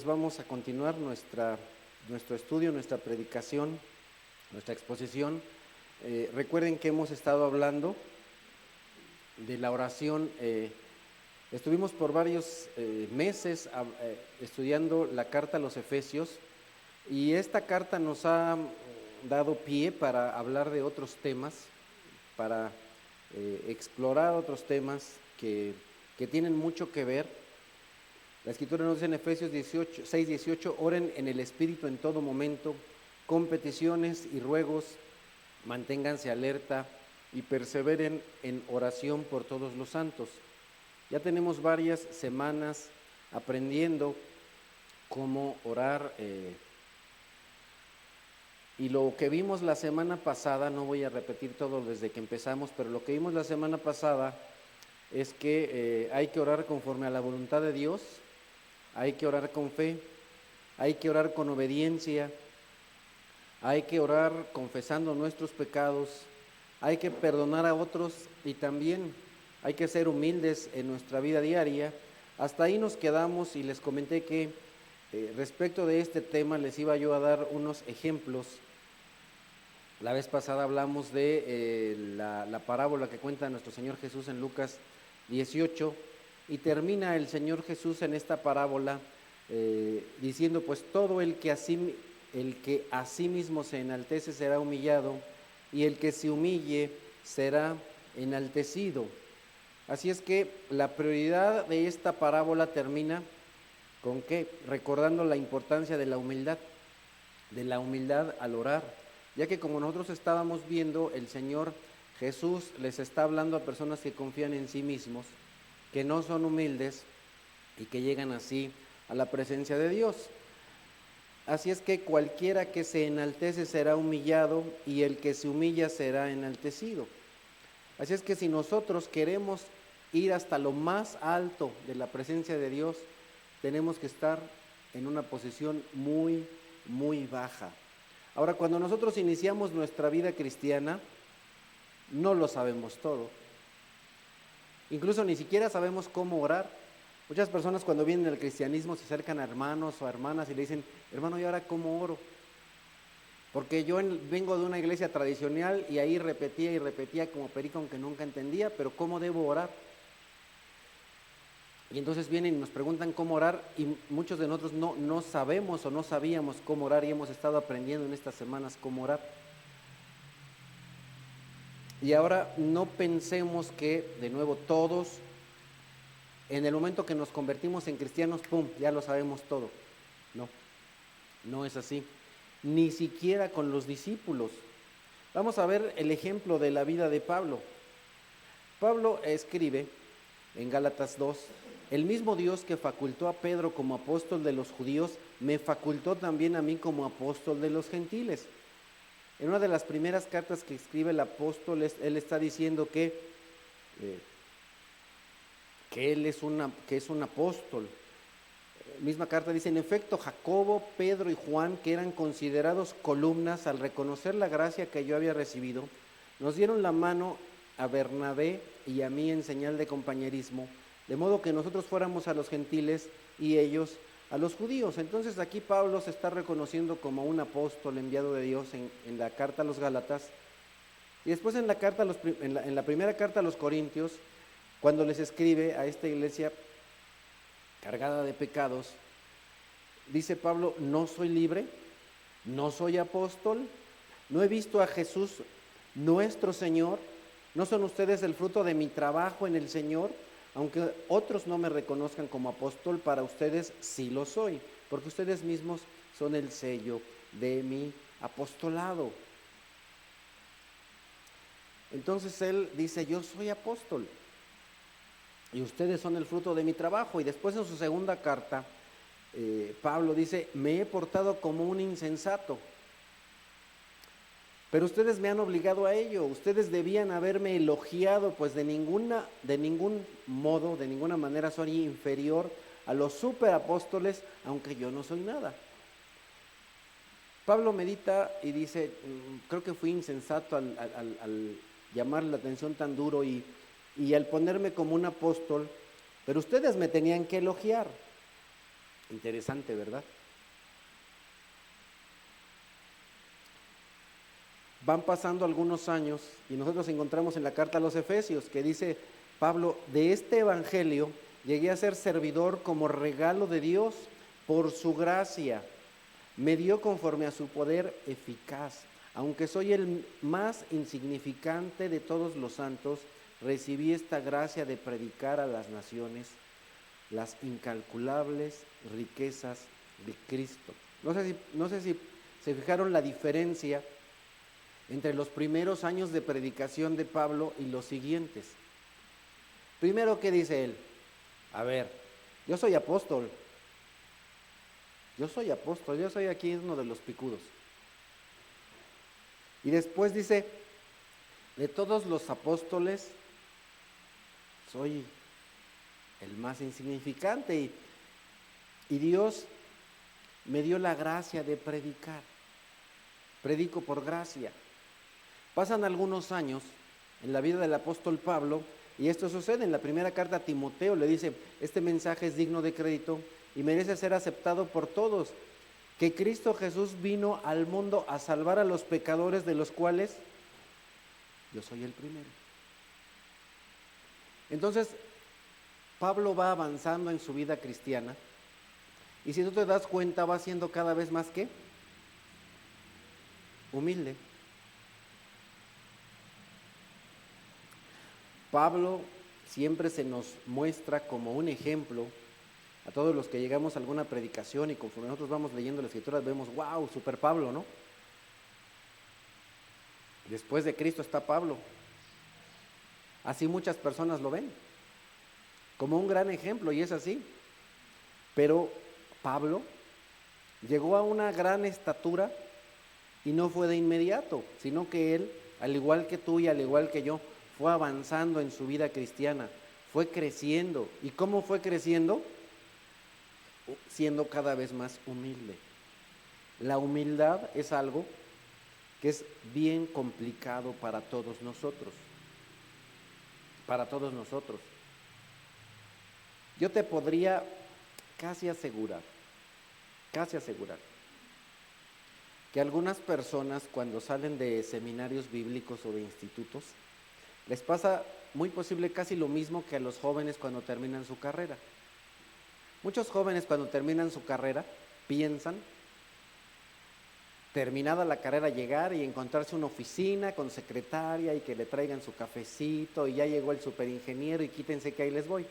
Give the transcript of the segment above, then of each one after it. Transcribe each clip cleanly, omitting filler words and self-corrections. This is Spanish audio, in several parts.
Vamos a continuar nuestro estudio, nuestra predicación, nuestra exposición. Recuerden que hemos estado hablando de la oración. Estuvimos por varios meses estudiando la carta a los Efesios, y esta carta nos ha dado pie para hablar de otros temas, para explorar otros temas que tienen mucho que ver. La Escritura nos dice en Efesios 6:18, oren en el Espíritu en todo momento, con peticiones y ruegos, manténganse alerta y perseveren en oración por todos los santos. Ya tenemos varias semanas aprendiendo cómo orar, y lo que vimos la semana pasada, no voy a repetir todo desde que empezamos, pero lo que vimos la semana pasada es que hay que orar conforme a la voluntad de Dios. Hay que orar con fe, hay que orar con obediencia, hay que orar confesando nuestros pecados, hay que perdonar a otros y también hay que ser humildes en nuestra vida diaria. Hasta ahí nos quedamos y les comenté que respecto de este tema les iba yo a dar unos ejemplos. La vez pasada hablamos de la parábola que cuenta nuestro Señor Jesús en Lucas 18, y termina el Señor Jesús en esta parábola diciendo, pues todo el que a sí mismo se enaltece será humillado, y el que se humille será enaltecido. Así es que la prioridad de esta parábola termina con ¿qué? Recordando la importancia de la humildad al orar, ya que como nosotros estábamos viendo, el Señor Jesús les está hablando a personas que confían en sí mismos, que no son humildes y que llegan así a la presencia de Dios. Así es que cualquiera que se enaltece será humillado, y el que se humilla será enaltecido. Así es que si nosotros queremos ir hasta lo más alto de la presencia de Dios, tenemos que estar en una posición muy, muy baja. Ahora, cuando nosotros iniciamos nuestra vida cristiana, no lo sabemos todo. Incluso ni siquiera sabemos cómo orar. Muchas personas cuando vienen al cristianismo se acercan a hermanos o a hermanas y le dicen, hermano, ¿y ahora cómo oro? Porque yo vengo de una iglesia tradicional y ahí repetía y repetía como perico, aunque nunca entendía, pero ¿cómo debo orar? Y entonces vienen y nos preguntan cómo orar, y muchos de nosotros no sabemos o no sabíamos cómo orar, y hemos estado aprendiendo en estas semanas cómo orar. Y ahora no pensemos que, de nuevo, todos, en el momento que nos convertimos en cristianos, ¡pum!, ya lo sabemos todo. No es así. Ni siquiera con los discípulos. Vamos a ver el ejemplo de la vida de Pablo. Pablo escribe en Gálatas 2, el mismo Dios que facultó a Pedro como apóstol de los judíos, me facultó también a mí como apóstol de los gentiles. En una de las primeras cartas que escribe el apóstol, él está diciendo que él es un apóstol. Misma carta dice, en efecto, Jacobo, Pedro y Juan, que eran considerados columnas, al reconocer la gracia que yo había recibido, nos dieron la mano a Bernabé y a mí en señal de compañerismo, de modo que nosotros fuéramos a los gentiles y ellos a los judíos. Entonces aquí Pablo se está reconociendo como un apóstol enviado de Dios en la carta a los Gálatas, y después en la primera carta a los Corintios, cuando les escribe a esta iglesia cargada de pecados, dice Pablo, no soy libre, no soy apóstol, no he visto a Jesús nuestro Señor, no son ustedes el fruto de mi trabajo en el Señor. Aunque otros no me reconozcan como apóstol, para ustedes sí lo soy, porque ustedes mismos son el sello de mi apostolado. Entonces él dice, yo soy apóstol y ustedes son el fruto de mi trabajo. Y después en su segunda carta, Pablo dice, me he portado como un insensato, pero ustedes me han obligado a ello. Ustedes debían haberme elogiado, pues de ningún modo, de ninguna manera soy inferior a los superapóstoles, aunque yo no soy nada. Pablo medita y dice, creo que fui insensato al llamar la atención tan duro y al ponerme como un apóstol, pero ustedes me tenían que elogiar. Interesante, ¿verdad? Van pasando algunos años y nosotros encontramos en la carta a los Efesios que dice Pablo, de este evangelio llegué a ser servidor como regalo de Dios por su gracia. Me dio conforme a su poder eficaz. Aunque soy el más insignificante de todos los santos, recibí esta gracia de predicar a las naciones las incalculables riquezas de Cristo. No sé si se fijaron la diferencia entre los primeros años de predicación de Pablo y los siguientes. Primero, ¿qué dice él? A ver, yo soy apóstol, yo soy aquí uno de los picudos. Y después dice, de todos los apóstoles, soy el más insignificante y Dios me dio la gracia de predicar. Predico por gracia. Pasan algunos años en la vida del apóstol Pablo y esto sucede en la primera carta a Timoteo. Le dice, este mensaje es digno de crédito y merece ser aceptado por todos, que Cristo Jesús vino al mundo a salvar a los pecadores, de los cuales yo soy el primero. Entonces, Pablo va avanzando en su vida cristiana y si tú te das cuenta va siendo cada vez más ¿qué? Humilde. Pablo siempre se nos muestra como un ejemplo a todos los que llegamos a alguna predicación y conforme nosotros vamos leyendo la escritura vemos, wow, super Pablo, ¿no? Después de Cristo está Pablo. Así muchas personas lo ven, como un gran ejemplo y es así. Pero Pablo llegó a una gran estatura y no fue de inmediato, sino que él, al igual que tú y al igual que yo, fue avanzando en su vida cristiana, fue creciendo. ¿Y cómo fue creciendo? Siendo cada vez más humilde. La humildad es algo que es bien complicado para todos nosotros. Para todos nosotros. Yo te podría casi asegurar que algunas personas cuando salen de seminarios bíblicos o de institutos, les pasa muy posible casi lo mismo que a los jóvenes cuando terminan su carrera. Muchos jóvenes cuando terminan su carrera piensan, terminada la carrera, llegar y encontrarse una oficina con secretaria y que le traigan su cafecito y ya llegó el superingeniero y quítense que ahí les voy.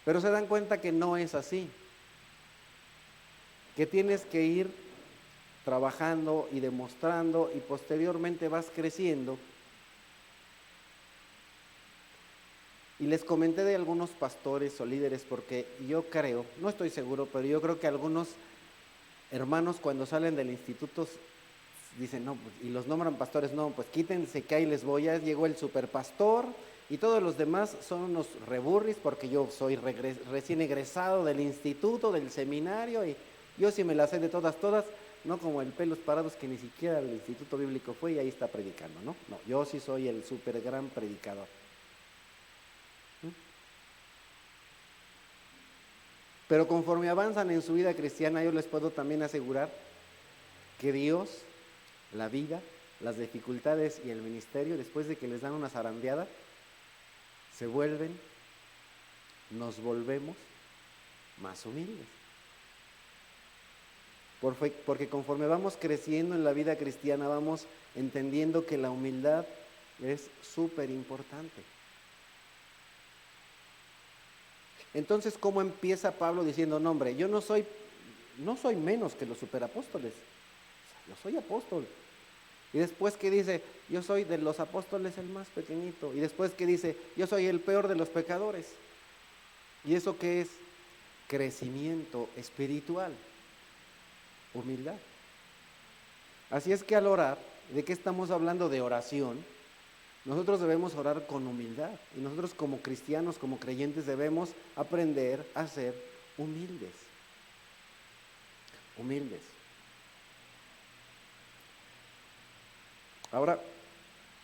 Pero se dan cuenta que no es así, que tienes que ir trabajando y demostrando y posteriormente vas creciendo. Y les comenté de algunos pastores o líderes porque yo creo, no estoy seguro, pero yo creo que algunos hermanos cuando salen del instituto dicen, no, pues, y los nombran pastores, no, pues quítense que ahí les voy, ya llegó el superpastor y todos los demás son unos reburris porque yo soy recién egresado del instituto, del seminario y yo sí me la sé de todas, no como el pelos parados que ni siquiera el instituto bíblico fue y ahí está predicando, ¿no? No, yo sí soy el super gran predicador. Pero conforme avanzan en su vida cristiana, yo les puedo también asegurar que Dios, la vida, las dificultades y el ministerio, después de que les dan una zarandeada, nos volvemos más humildes. Porque conforme vamos creciendo en la vida cristiana, vamos entendiendo que la humildad es súper importante. Entonces, ¿cómo empieza Pablo diciendo, no hombre, yo no soy menos que los superapóstoles, yo soy apóstol? Y después que dice, yo soy de los apóstoles el más pequeñito. Y después que dice, yo soy el peor de los pecadores. ¿Y eso qué es? Crecimiento espiritual, humildad. Así es que al orar, ¿de qué estamos hablando? De oración. Nosotros debemos orar con humildad y nosotros como cristianos, como creyentes debemos aprender a ser humildes. Humildes. Ahora,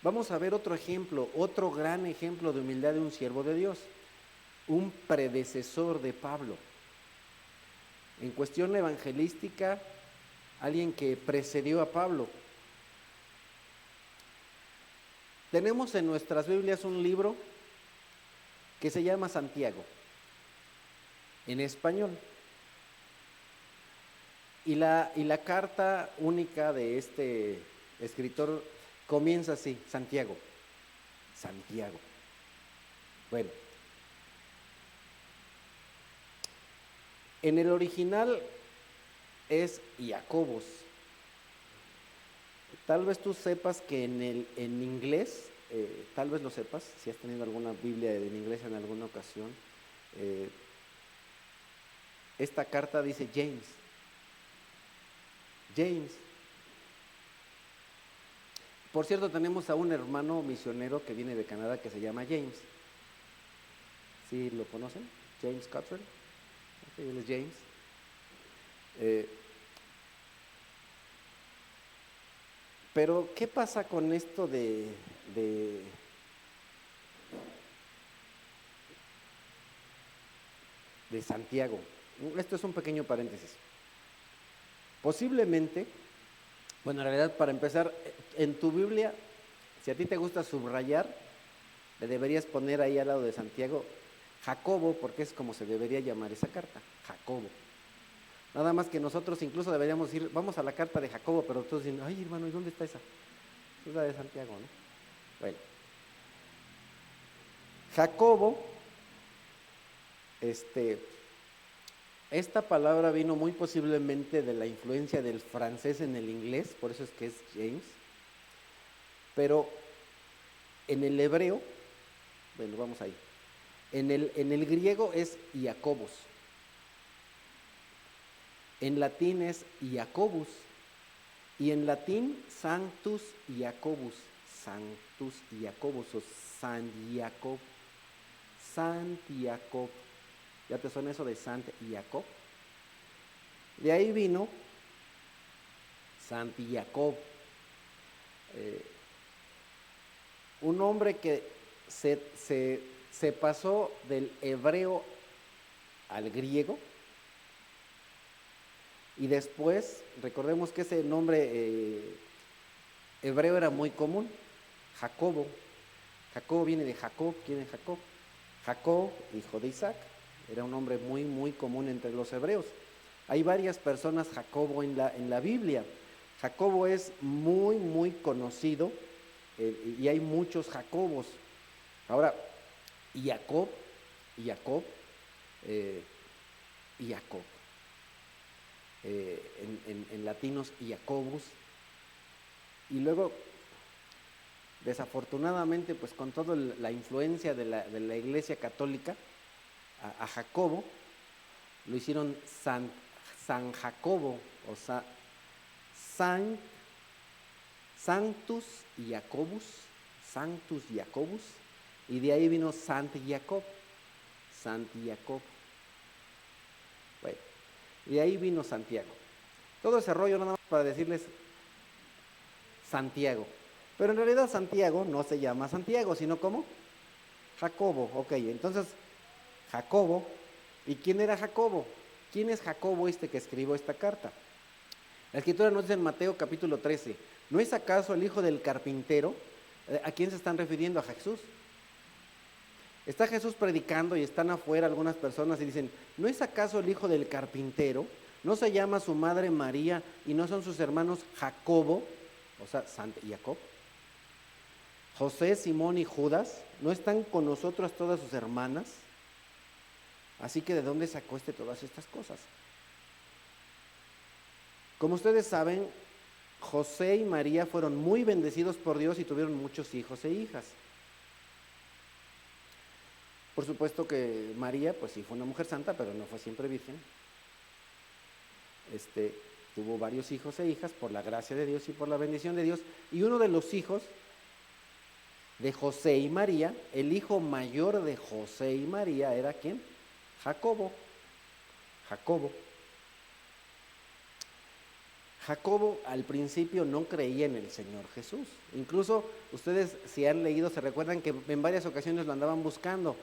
vamos a ver otro ejemplo, otro gran ejemplo de humildad de un siervo de Dios, un predecesor de Pablo. En cuestión evangelística, alguien que precedió a Pablo. Tenemos en nuestras Biblias un libro que se llama Santiago, en español. Y la carta única de este escritor comienza así: Santiago, Santiago. Bueno, en el original es Jacobos. Tal vez tú sepas que en inglés, tal vez lo sepas, si has tenido alguna Biblia en inglés en alguna ocasión, esta carta dice James. James. Por cierto, tenemos a un hermano misionero que viene de Canadá que se llama James. ¿Sí lo conocen? James Cottrell. Okay, él es James. Pero, ¿qué pasa con esto de Santiago? Esto es un pequeño paréntesis. Posiblemente, bueno, en realidad, para empezar, en tu Biblia, si a ti te gusta subrayar, le deberías poner ahí al lado de Santiago Jacobo, porque es como se debería llamar esa carta, Jacobo. Nada más que nosotros incluso deberíamos ir, vamos a la carta de Jacobo, pero todos dicen, ay hermano, ¿y dónde está esa? Es la de Santiago, ¿no? Bueno, Jacobo, esta palabra vino muy posiblemente de la influencia del francés en el inglés, por eso es que es James, pero en el hebreo, bueno, vamos ahí, en el griego es Jacobos, en latín es Jacobus, y en latín Sanctus Jacobus o San Jacob. ¿Ya te suena eso de Sant Jacob? De ahí vino Sant Jacob, un hombre que se pasó del hebreo al griego, y después, recordemos que ese nombre hebreo era muy común, Jacobo. Jacobo viene de Jacob. ¿Quién es Jacob? Jacob, hijo de Isaac, era un nombre muy, muy común entre los hebreos. Hay varias personas Jacobo en la Biblia. Jacobo es muy, muy conocido, y hay muchos Jacobos. Ahora, Jacob. En latinos Jacobus, y luego desafortunadamente pues con toda la influencia de la Iglesia Católica a Jacobo lo hicieron San Jacobo, o sea, Sanctus Jacobus, y de ahí vino Sant Jacob. Bueno, de ahí vino Santiago. Todo ese rollo nada más para decirles Santiago. Pero en realidad Santiago no se llama Santiago, sino ¿cómo? Jacobo. Ok, entonces Jacobo. ¿Y quién era Jacobo? ¿Quién es Jacobo que escribió esta carta? La Escritura nos dice en Mateo capítulo 13, ¿no es acaso el hijo del carpintero? ¿A quién se están refiriendo? A Jesús. Está Jesús predicando y están afuera algunas personas y dicen, ¿no es acaso el hijo del carpintero? ¿No se llama su madre María y no son sus hermanos Jacobo, o sea, Sant Jacob, José, Simón y Judas? ¿No están con nosotros todas sus hermanas? Así que ¿de dónde sacó todas estas cosas? Como ustedes saben, José y María fueron muy bendecidos por Dios y tuvieron muchos hijos e hijas. Por supuesto que María, pues sí fue una mujer santa, pero no fue siempre virgen. Tuvo varios hijos e hijas por la gracia de Dios y por la bendición de Dios. Y uno de los hijos de José y María, el hijo mayor de José y María, ¿era quién? Jacobo. Jacobo al principio no creía en el Señor Jesús. Incluso ustedes, si han leído, se recuerdan que en varias ocasiones lo andaban buscando.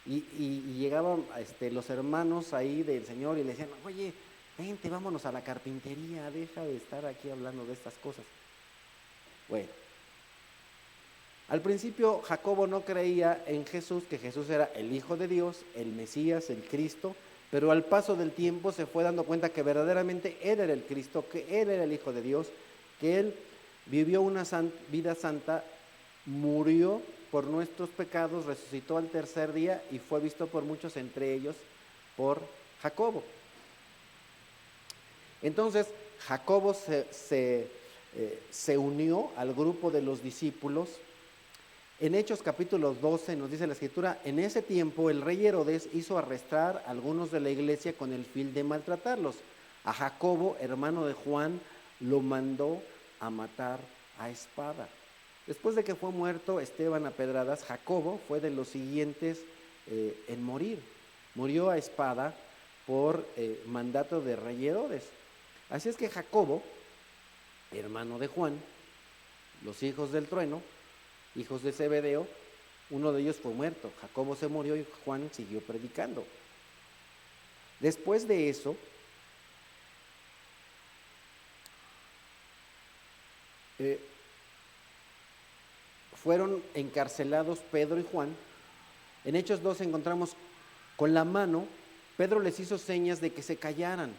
Y llegaban los hermanos ahí del Señor y le decían, oye, vente, vámonos a la carpintería, deja de estar aquí hablando de estas cosas. Bueno, al principio Jacobo no creía en Jesús, que Jesús era el Hijo de Dios, el Mesías, el Cristo, pero al paso del tiempo se fue dando cuenta que verdaderamente Él era el Cristo, que Él era el Hijo de Dios, que Él vivió una vida santa, murió por nuestros pecados, resucitó al tercer día y fue visto por muchos, entre ellos por Jacobo. Entonces Jacobo se unió al grupo de los discípulos. En Hechos capítulo 12 nos dice la escritura, en ese tiempo el rey Herodes hizo arrestar a algunos de la iglesia con el fin de maltratarlos. A Jacobo, hermano de Juan, lo mandó a matar a espada. Después de que fue muerto Esteban a pedradas, Jacobo fue de los siguientes en morir. Murió a espada por mandato de rey Herodes. Así es que Jacobo, hermano de Juan, los hijos del trueno, hijos de Zebedeo, uno de ellos fue muerto. Jacobo se murió y Juan siguió predicando. Después de eso, fueron encarcelados Pedro y Juan. En Hechos 2 encontramos con la mano, Pedro les hizo señas de que se callaran.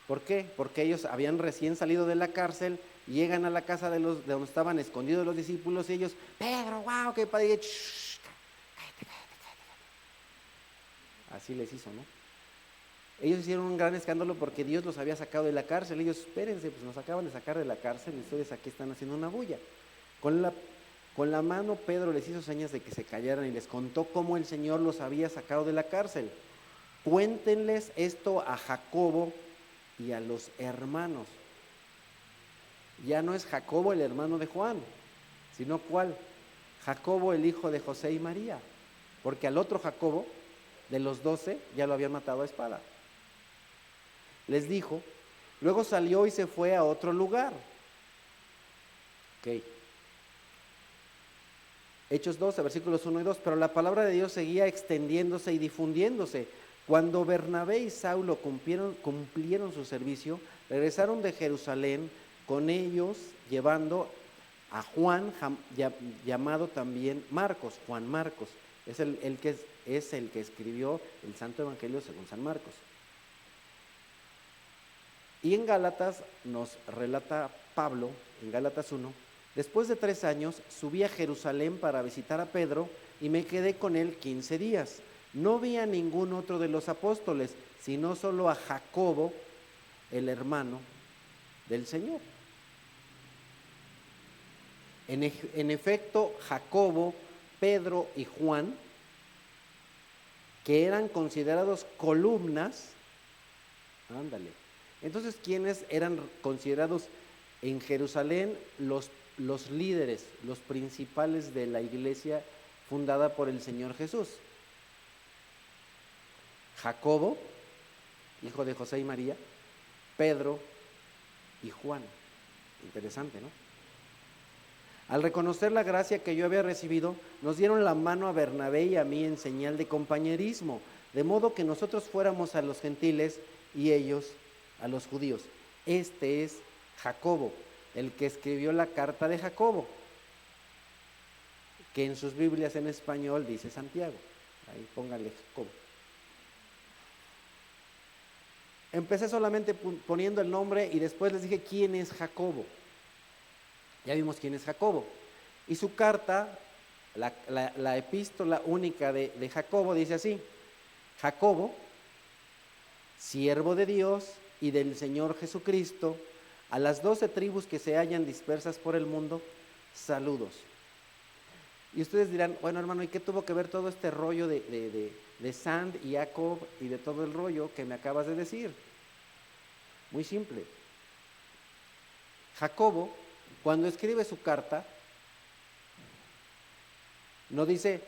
¿Por qué? Porque ellos habían recién salido de la cárcel, llegan a la casa de donde estaban escondidos los discípulos y ellos, Pedro, wow, qué padre, cállate. Así les hizo, ¿no? Ellos hicieron un gran escándalo porque Dios los había sacado de la cárcel. Ellos, espérense, pues nos acaban de sacar de la cárcel y ustedes aquí están haciendo una bulla. Con la mano Pedro les hizo señas de que se callaran y les contó cómo el Señor los había sacado de la cárcel. Cuéntenles esto a Jacobo y a los hermanos. Ya no es Jacobo el hermano de Juan, sino ¿cuál? Jacobo el hijo de José y María, porque al otro Jacobo de los 12 ya lo habían matado a espada. Les dijo, luego salió y se fue a otro lugar. Ok. Hechos 12, versículos 1 y 2, pero la palabra de Dios seguía extendiéndose y difundiéndose. Cuando Bernabé y Saulo cumplieron su servicio, regresaron de Jerusalén con ellos llevando a Juan, llamado también Marcos, Juan Marcos, es el que escribió el Santo Evangelio según San Marcos. Y en Gálatas nos relata Pablo, en Gálatas 1, después de 3 años subí a Jerusalén para visitar a Pedro y me quedé con él 15 días. No vi a ningún otro de los apóstoles, sino solo a Jacobo, el hermano del Señor. En efecto, Jacobo, Pedro y Juan, que eran considerados columnas, ándale. Entonces, ¿quiénes eran considerados en Jerusalén los líderes, los principales de la iglesia fundada por el Señor Jesús? Jacobo, hijo de José y María, Pedro y Juan. Interesante, ¿no? Al reconocer la gracia que yo había recibido, nos dieron la mano a Bernabé y a mí en señal de compañerismo, de modo que nosotros fuéramos a los gentiles y ellos a los judíos. Este es Jacobo, el que escribió la carta de Jacobo, que en sus Biblias en español dice Santiago. Ahí póngale Jacobo. Empecé solamente poniendo el nombre y después les dije quién es Jacobo. Ya vimos quién es Jacobo. Y su carta, la epístola única de Jacobo dice así: Jacobo, siervo de Dios y del Señor Jesucristo, a las 12 tribus que se hallan dispersas por el mundo, saludos. Y ustedes dirán, bueno, hermano, ¿y qué tuvo que ver todo este rollo de Sand y Jacob y de todo el rollo que me acabas de decir? Muy simple. Jacobo, cuando escribe su carta, no dice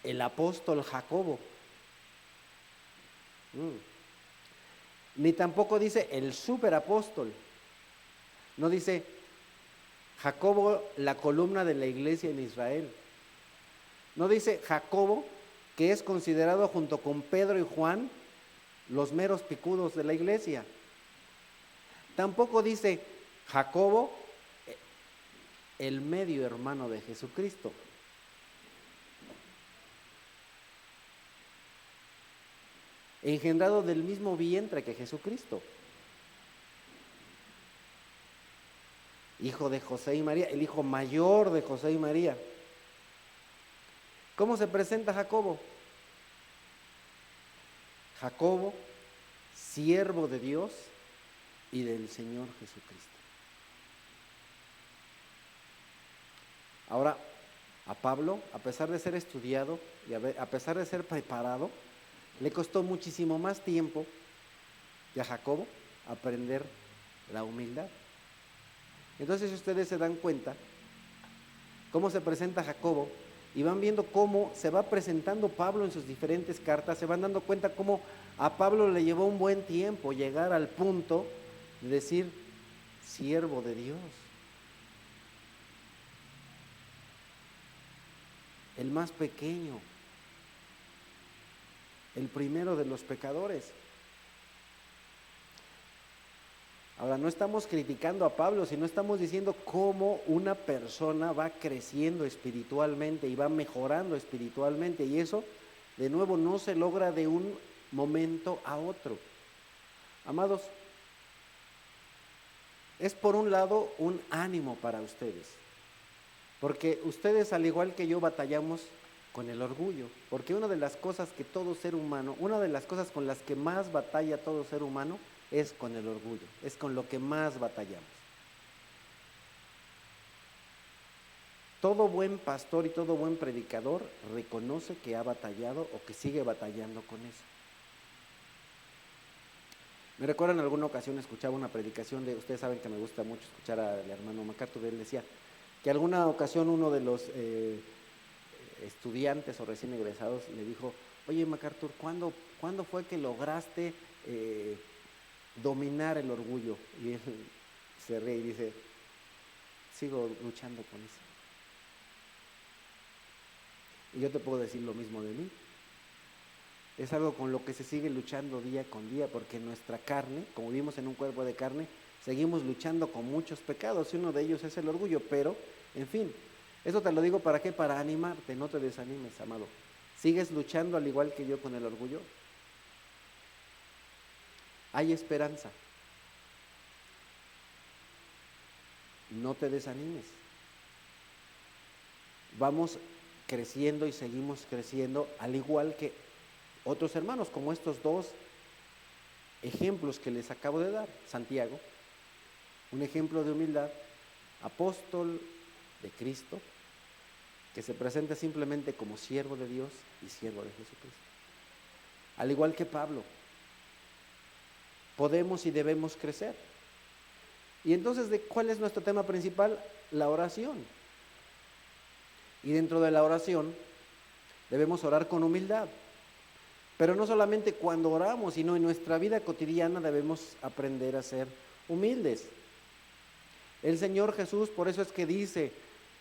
el apóstol Jacobo, ni tampoco dice el superapóstol, no dice Jacobo, la columna de la iglesia en Israel, no dice Jacobo, que es considerado junto con Pedro y Juan los meros picudos de la iglesia. Tampoco dice Jacobo, el medio hermano de Jesucristo. Engendrado del mismo vientre que Jesucristo. Hijo de José y María, el hijo mayor de José y María. ¿Cómo se presenta Jacobo? Jacobo, siervo de Dios y del Señor Jesucristo. Ahora, a Pablo, a pesar de ser estudiado y a pesar de ser preparado, le costó muchísimo más tiempo que a Jacobo aprender la humildad. Entonces, si ustedes se dan cuenta cómo se presenta Jacobo y van viendo cómo se va presentando Pablo en sus diferentes cartas, se van dando cuenta cómo a Pablo le llevó un buen tiempo llegar al punto de decir siervo de Dios, el más pequeño, el primero de los pecadores. Ahora, no estamos criticando a Pablo, sino estamos diciendo cómo una persona va creciendo espiritualmente y va mejorando espiritualmente, y eso, de nuevo, no se logra de un momento a otro. Amados, es por un lado un ánimo para ustedes, porque ustedes, al igual que yo, batallamos con el orgullo, porque una de las cosas que todo ser humano, una de las cosas con las que más batalla todo ser humano es con el orgullo, es con lo que más batallamos. Todo buen pastor y todo buen predicador reconoce que ha batallado o que sigue batallando con eso. Me recuerdo en alguna ocasión escuchaba una predicación de, ustedes saben que me gusta mucho escuchar al hermano MacArthur, él decía que alguna ocasión uno de los estudiantes o recién egresados le dijo, oye MacArthur, ¿cuándo fue que lograste dominar el orgullo? Y él se ríe y dice, sigo luchando con eso. Y yo te puedo decir lo mismo de mí. Es algo con lo que se sigue luchando día con día, porque nuestra carne, como vivimos en un cuerpo de carne, seguimos luchando con muchos pecados y uno de ellos es el orgullo, pero, en fin, eso te lo digo ¿para qué? Para animarte, no te desanimes, amado. ¿Sigues luchando al igual que yo con el orgullo? Hay esperanza. No te desanimes. Vamos creciendo y seguimos creciendo, al igual que otros hermanos, como estos dos ejemplos que les acabo de dar. Santiago, un ejemplo de humildad, apóstol de Cristo, que se presenta simplemente como siervo de Dios y siervo de Jesucristo. Al igual que Pablo, podemos y debemos crecer. Y entonces, ¿cuál es nuestro tema principal? La oración. Y dentro de la oración debemos orar con humildad. Pero no solamente cuando oramos, sino en nuestra vida cotidiana debemos aprender a ser humildes. El Señor Jesús, por eso es que dice,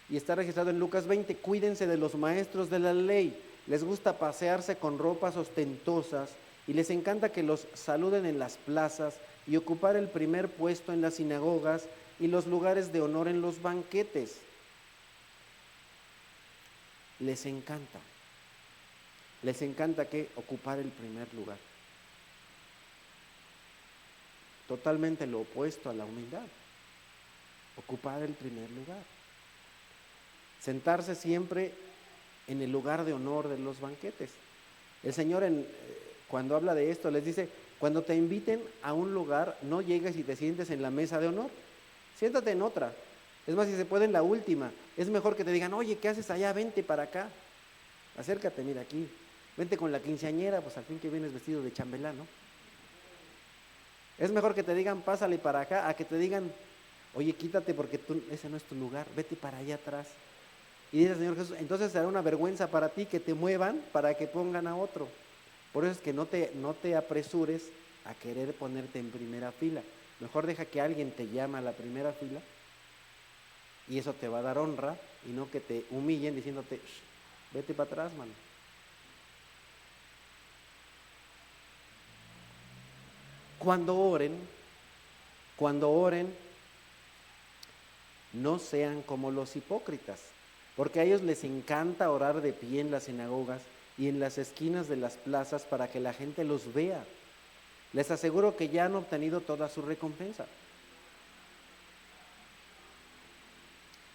y está registrado en Lucas 20, cuídense de los maestros de la ley. Les gusta pasearse con ropas ostentosas y les encanta que los saluden en las plazas y ocupar el primer puesto en las sinagogas y los lugares de honor en los banquetes. Les encanta. Les encanta que ocupar el primer lugar. Totalmente lo opuesto a la humildad. Ocupar el primer lugar. Sentarse siempre en el lugar de honor de los banquetes. El Señor cuando habla de esto les dice, cuando te inviten a un lugar, no llegues y te sientes en la mesa de honor. Siéntate en otra. Es más, si se puede en la última. Es mejor que te digan, oye, ¿qué haces allá? Vente para acá. Acércate, mira aquí. Vente con la quinceañera, pues al fin que vienes vestido de chambelán, ¿no? Es mejor que te digan, pásale para acá, a que te digan, oye, quítate porque ese no es tu lugar, vete para allá atrás. Y dice el Señor Jesús, entonces será una vergüenza para ti que te muevan para que pongan a otro. Por eso es que no te apresures a querer ponerte en primera fila. Mejor deja que alguien te llame a la primera fila y eso te va a dar honra y no que te humillen diciéndote, vete para atrás, mano. Cuando oren, cuando oren, no sean como los hipócritas, porque a ellos les encanta orar de pie en las sinagogas y en las esquinas de las plazas para que la gente los vea. Les aseguro que ya han obtenido toda su recompensa.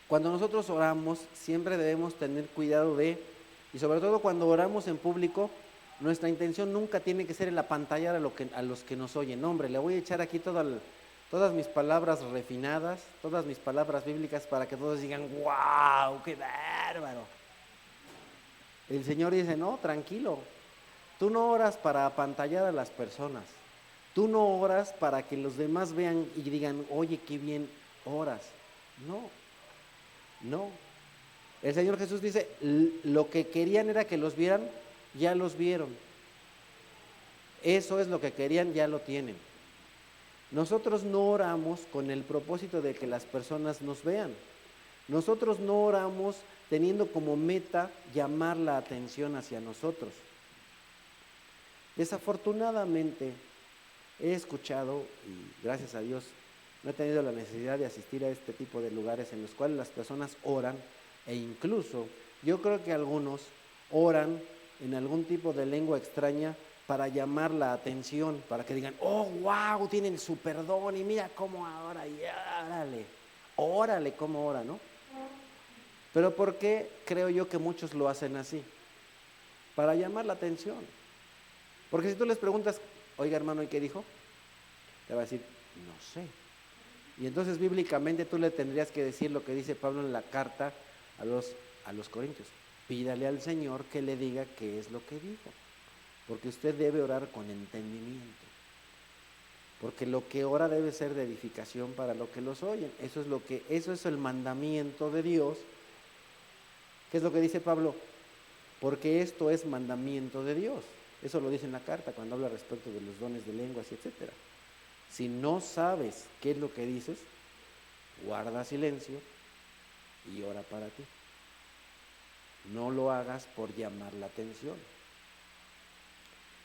Cuando nosotros oramos, siempre debemos tener cuidado y sobre todo cuando oramos en público, nuestra intención nunca tiene que ser el apantallar a los que nos oyen. No, hombre, le voy a echar aquí todas mis palabras refinadas, todas mis palabras bíblicas para que todos digan, ¡wow! ¡Qué bárbaro! El Señor dice, no, tranquilo, tú no oras para apantallar a las personas, tú no oras para que los demás vean y digan, oye, qué bien oras. No. El Señor Jesús dice, lo que querían era que los vieran, ya los vieron. Eso es lo que querían, ya lo tienen. Nosotros no oramos con el propósito de que las personas nos vean. Nosotros no oramos teniendo como meta llamar la atención hacia nosotros. Desafortunadamente he escuchado, y gracias a Dios no he tenido la necesidad de asistir a este tipo de lugares en los cuales las personas oran, e incluso yo creo que algunos oran en algún tipo de lengua extraña para llamar la atención, para que digan, oh, wow, tienen su perdón y mira cómo ahora, y órale cómo ora, ¿no? Pero ¿por qué creo yo que muchos lo hacen así? Para llamar la atención. Porque si tú les preguntas, oiga hermano, ¿y qué dijo? Te va a decir, no sé. Y entonces bíblicamente tú le tendrías que decir lo que dice Pablo en la carta a los Corintios. Pídale al Señor que le diga qué es lo que dijo. Porque usted debe orar con entendimiento. Porque lo que ora debe ser de edificación para los que los oyen. Eso es el mandamiento de Dios. ¿Qué es lo que dice Pablo? Porque esto es mandamiento de Dios. Eso lo dice en la carta cuando habla respecto de los dones de lenguas y etcétera. Si no sabes qué es lo que dices, guarda silencio y ora para ti. No lo hagas por llamar la atención.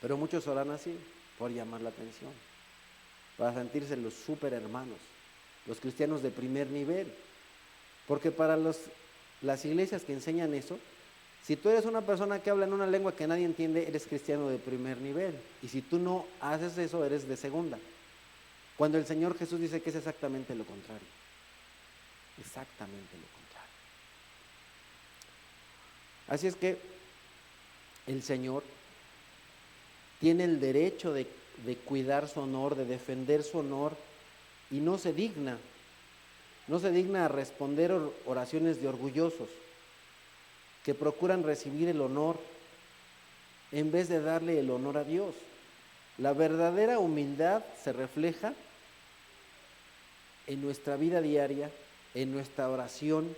Pero muchos oran así, por llamar la atención, para sentirse los super hermanos, los cristianos de primer nivel. Porque para las iglesias que enseñan eso, si tú eres una persona que habla en una lengua que nadie entiende, eres cristiano de primer nivel. Y si tú no haces eso, eres de segunda. Cuando el Señor Jesús dice que es exactamente lo contrario. Exactamente lo contrario. Así es que el Señor tiene el derecho de cuidar su honor, de defender su honor, y no se digna a responder oraciones de orgullosos que procuran recibir el honor en vez de darle el honor a Dios. La verdadera humildad se refleja en nuestra vida diaria, en nuestra oración,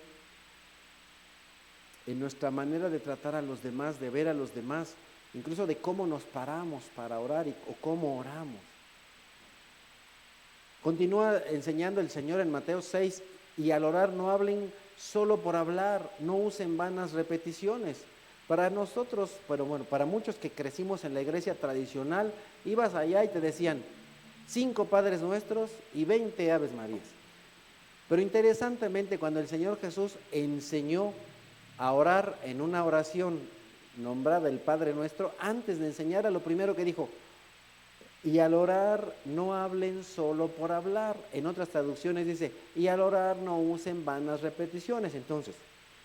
en nuestra manera de tratar a los demás, de ver a los demás, incluso de cómo nos paramos para orar o cómo oramos. Continúa enseñando el Señor en Mateo 6, y al orar no hablen solo por hablar, no usen vanas repeticiones. Para nosotros, pero bueno, para muchos que crecimos en la iglesia tradicional, ibas allá y te decían 5 Padres Nuestros y 20 Aves Marías. Pero interesantemente, cuando el Señor Jesús enseñó a orar en una oración nombrada el Padre Nuestro, antes de enseñar, a lo primero que dijo, y al orar no hablen solo por hablar. En otras traducciones dice, y al orar no usen vanas repeticiones. Entonces,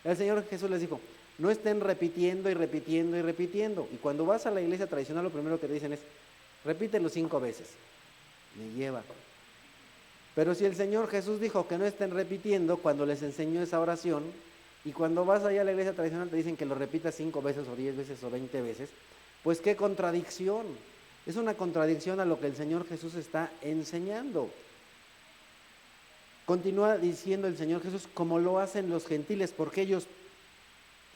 el Señor Jesús les dijo, no estén repitiendo y repitiendo y repitiendo. Y cuando vas a la iglesia tradicional, lo primero que te dicen es, repítelo 5 veces. Me lleva. Pero si el Señor Jesús dijo que no estén repitiendo cuando les enseñó esa oración, y cuando vas allá a la iglesia tradicional te dicen que lo repitas 5 veces o 10 veces o 20 veces, pues qué contradicción. Es una contradicción a lo que el Señor Jesús está enseñando. Continúa diciendo el Señor Jesús, como lo hacen los gentiles, porque ellos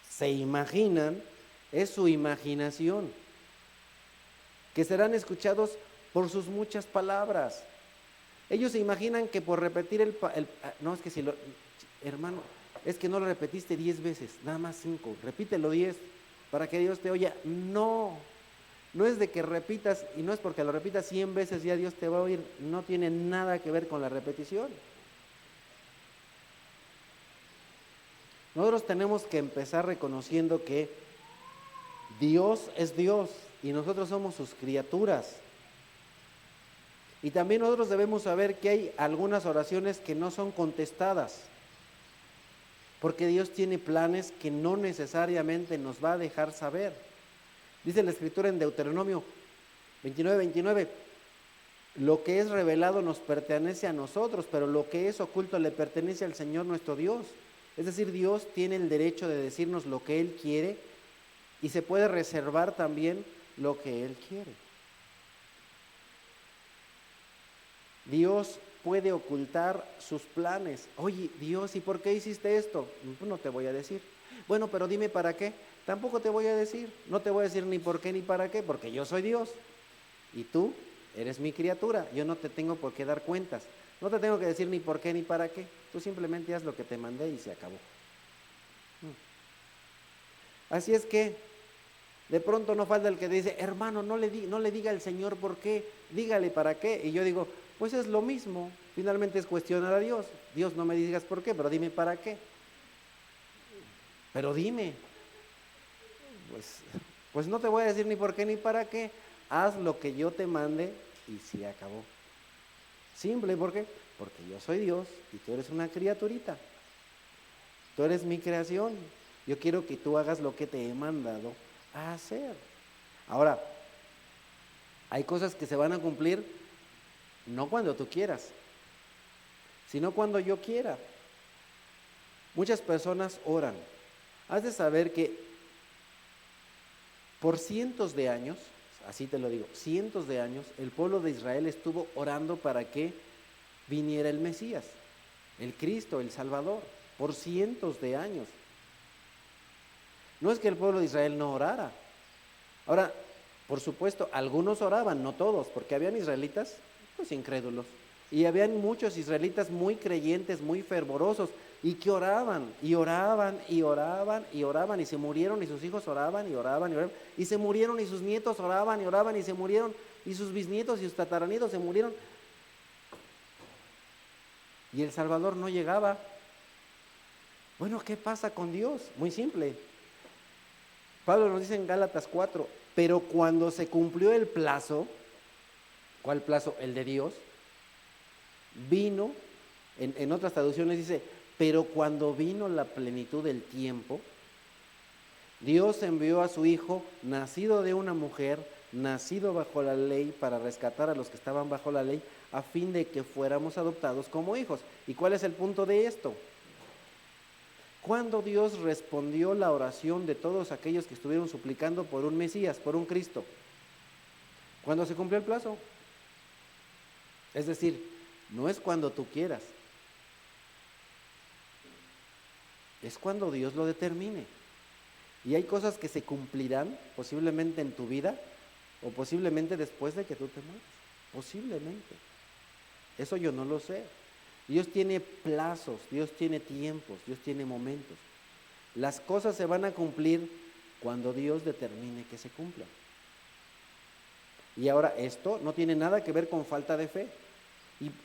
se imaginan, es su imaginación, que serán escuchados por sus muchas palabras. Ellos se imaginan que por repetir no, es que si hermano, es que no lo repetiste 10 veces, nada más 5, repítelo 10 para que Dios te oiga. No, No es de que repitas, y no es porque lo repitas 100 veces ya Dios te va a oír, no tiene nada que ver con la repetición. Nosotros tenemos que empezar reconociendo que Dios es Dios y nosotros somos sus criaturas. Y también nosotros debemos saber que hay algunas oraciones que no son contestadas, porque Dios tiene planes que no necesariamente nos va a dejar saber. Dice la Escritura en Deuteronomio 29:29, lo que es revelado nos pertenece a nosotros, pero lo que es oculto le pertenece al Señor nuestro Dios. Es decir, Dios tiene el derecho de decirnos lo que Él quiere y se puede reservar también lo que Él quiere. Dios puede ocultar sus planes. Oye, Dios, ¿y por qué hiciste esto? No te voy a decir. Bueno, pero dime para qué. Tampoco te voy a decir. No te voy a decir ni por qué ni para qué, porque yo soy Dios. Y tú eres mi criatura. Yo no te tengo por qué dar cuentas. No te tengo que decir ni por qué ni para qué. Tú simplemente haz lo que te mandé y se acabó. Así es que de pronto no falta el que dice, hermano, no le diga al Señor por qué, dígale para qué. Y yo digo, pues es lo mismo, finalmente es cuestionar a Dios. Dios, no me digas por qué, pero dime para qué. Pero dime, pues no te voy a decir ni por qué ni para qué, haz lo que yo te mande y se acabó. Simple, ¿por qué? Porque yo soy Dios y tú eres una criaturita. Tú eres mi creación. Yo quiero que tú hagas lo que te he mandado a hacer. Ahora, hay cosas que se van a cumplir no cuando tú quieras, sino cuando yo quiera. Muchas personas oran. Has de saber que por cientos de años, así te lo digo, cientos de años, el pueblo de Israel estuvo orando para que viniera el Mesías, el Cristo, el Salvador, por cientos de años. No es que el pueblo de Israel no orara. Ahora, por supuesto, algunos oraban, no todos, porque habían israelitas, pues incrédulos, y habían muchos israelitas muy creyentes, muy fervorosos, y que oraban, y oraban, y oraban, y oraban, y se murieron, y sus hijos oraban, y oraban, y oraban, y se murieron, y sus nietos oraban, y oraban, y se murieron, y sus bisnietos y sus tataranietos se murieron. Y el Salvador no llegaba. Bueno, ¿qué pasa con Dios? Muy simple. Pablo nos dice en Gálatas 4, pero cuando se cumplió el plazo, ¿cuál plazo? El de Dios. Vino, en otras traducciones dice, pero cuando vino la plenitud del tiempo, Dios envió a su Hijo, nacido de una mujer, nacido bajo la ley, para rescatar a los que estaban bajo la ley, a fin de que fuéramos adoptados como hijos. ¿Y cuál es el punto de esto? Cuando Dios respondió la oración de todos aquellos que estuvieron suplicando por un Mesías, por un Cristo, cuando se cumplió el plazo. Es decir, no es cuando tú quieras, es cuando Dios lo determine. Y hay cosas que se cumplirán posiblemente en tu vida o posiblemente después de que tú te mueras. Posiblemente. Eso yo no lo sé. Dios tiene plazos, Dios tiene tiempos, Dios tiene momentos. Las cosas se van a cumplir cuando Dios determine que se cumplan. Y ahora esto no tiene nada que ver con falta de fe.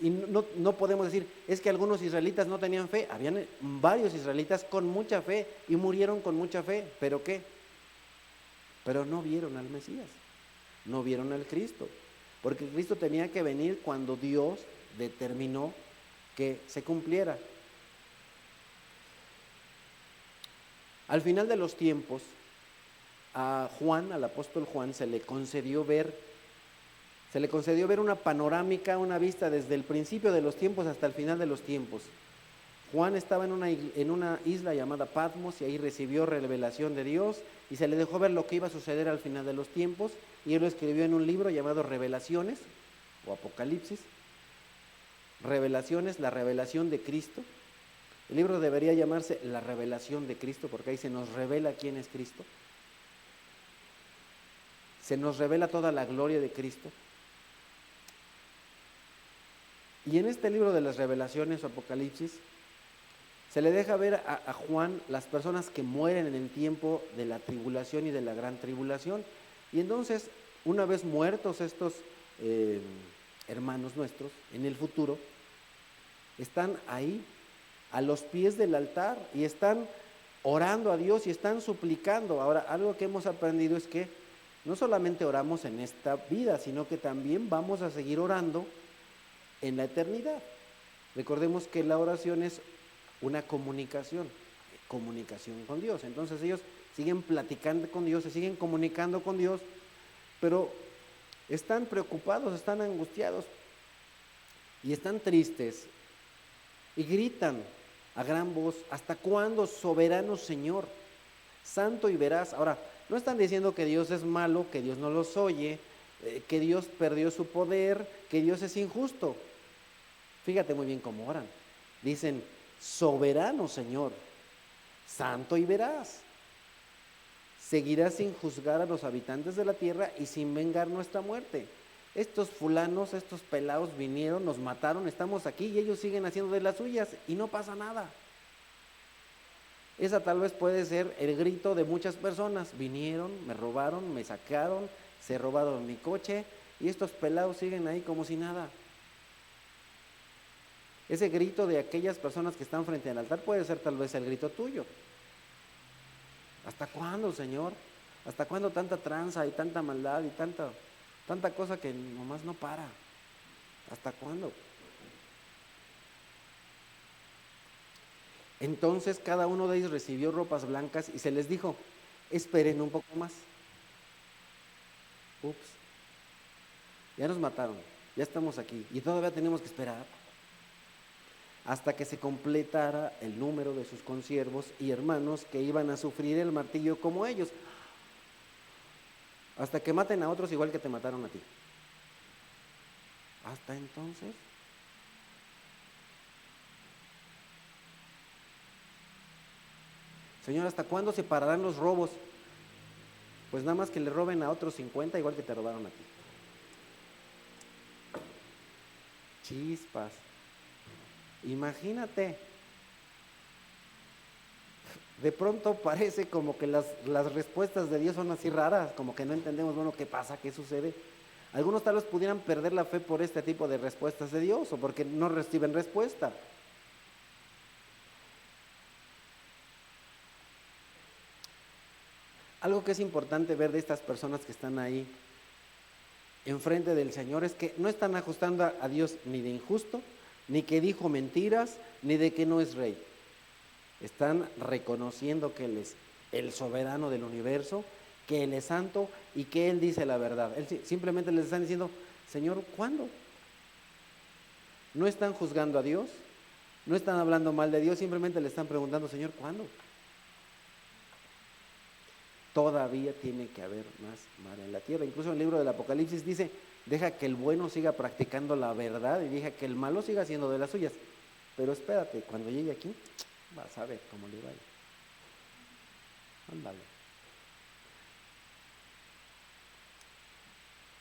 Y no podemos decir, es que algunos israelitas no tenían fe. Habían varios israelitas con mucha fe y murieron con mucha fe. ¿Pero qué? Pero no vieron al Mesías, no vieron al Cristo. Porque Cristo tenía que venir cuando Dios determinó que se cumpliera. Al final de los tiempos, a Juan, al apóstol Juan, se le concedió ver una panorámica, una vista desde el principio de los tiempos hasta el final de los tiempos. Juan estaba en una isla llamada Patmos y ahí recibió revelación de Dios y se le dejó ver lo que iba a suceder al final de los tiempos, y él lo escribió en un libro llamado Revelaciones o Apocalipsis. Revelaciones, la revelación de Cristo. El libro debería llamarse La revelación de Cristo, porque ahí se nos revela quién es Cristo. Se nos revela toda la gloria de Cristo. Y en este libro de las revelaciones o Apocalipsis, se le deja ver a Juan las personas que mueren en el tiempo de la tribulación y de la gran tribulación. Y entonces una vez muertos estos hermanos nuestros, en el futuro, están ahí a los pies del altar y están orando a Dios y están suplicando. Ahora, algo que hemos aprendido es que no solamente oramos en esta vida, sino que también vamos a seguir orando en la eternidad. Recordemos que la oración es una comunicación con Dios. Entonces ellos siguen platicando con Dios, se siguen comunicando con Dios, pero están preocupados, están angustiados y están tristes y gritan a gran voz: ¿hasta cuándo, soberano Señor, santo y veraz? Ahora, no están diciendo que Dios es malo, que Dios no los oye, que Dios perdió su poder, que Dios es injusto. Fíjate muy bien cómo oran. Dicen: soberano Señor, santo y veraz, seguirá sin juzgar a los habitantes de la tierra y sin vengar nuestra muerte. Estos fulanos, estos pelados vinieron, nos mataron, estamos aquí y ellos siguen haciendo de las suyas y no pasa nada. Esa tal vez puede ser el grito de muchas personas: vinieron, me robaron, me saquearon, se robaron mi coche y estos pelados siguen ahí como si nada. Ese grito de aquellas personas que están frente al altar puede ser tal vez el grito tuyo. ¿Hasta cuándo, Señor? ¿Hasta cuándo tanta tranza y tanta maldad y tanta cosa que nomás no para? ¿Hasta cuándo? Entonces cada uno de ellos recibió ropas blancas y se les dijo: esperen un poco más. Ups, ya nos mataron, ya estamos aquí y todavía tenemos que esperar hasta que se completara el número de sus consiervos y hermanos que iban a sufrir el martirio como ellos, hasta que maten a otros igual que te mataron a ti. Hasta entonces, Señor, ¿hasta cuándo se pararán los robos? Pues nada más que le roben a otros 50 igual que te robaron a ti. Chispas. Imagínate, de pronto parece como que las respuestas de Dios son así raras, como que no entendemos, bueno, ¿qué pasa? ¿Qué sucede? Algunos tal vez pudieran perder la fe por este tipo de respuestas de Dios o porque no reciben respuesta. Algo que es importante ver de estas personas que están ahí enfrente del Señor es que no están ajustando a Dios ni de injusto, ni que dijo mentiras, ni de que no es rey. Están reconociendo que Él es el soberano del universo, que Él es santo y que Él dice la verdad. Él simplemente les están diciendo: Señor, ¿cuándo? No están juzgando a Dios, no están hablando mal de Dios, simplemente le están preguntando: Señor, ¿cuándo? Todavía tiene que haber más mar en la tierra. Incluso en el libro del Apocalipsis dice: deja que el bueno siga practicando la verdad y deja que el malo siga haciendo de las suyas. Pero espérate, cuando llegue aquí, vas a ver cómo le va a ir. Ándale.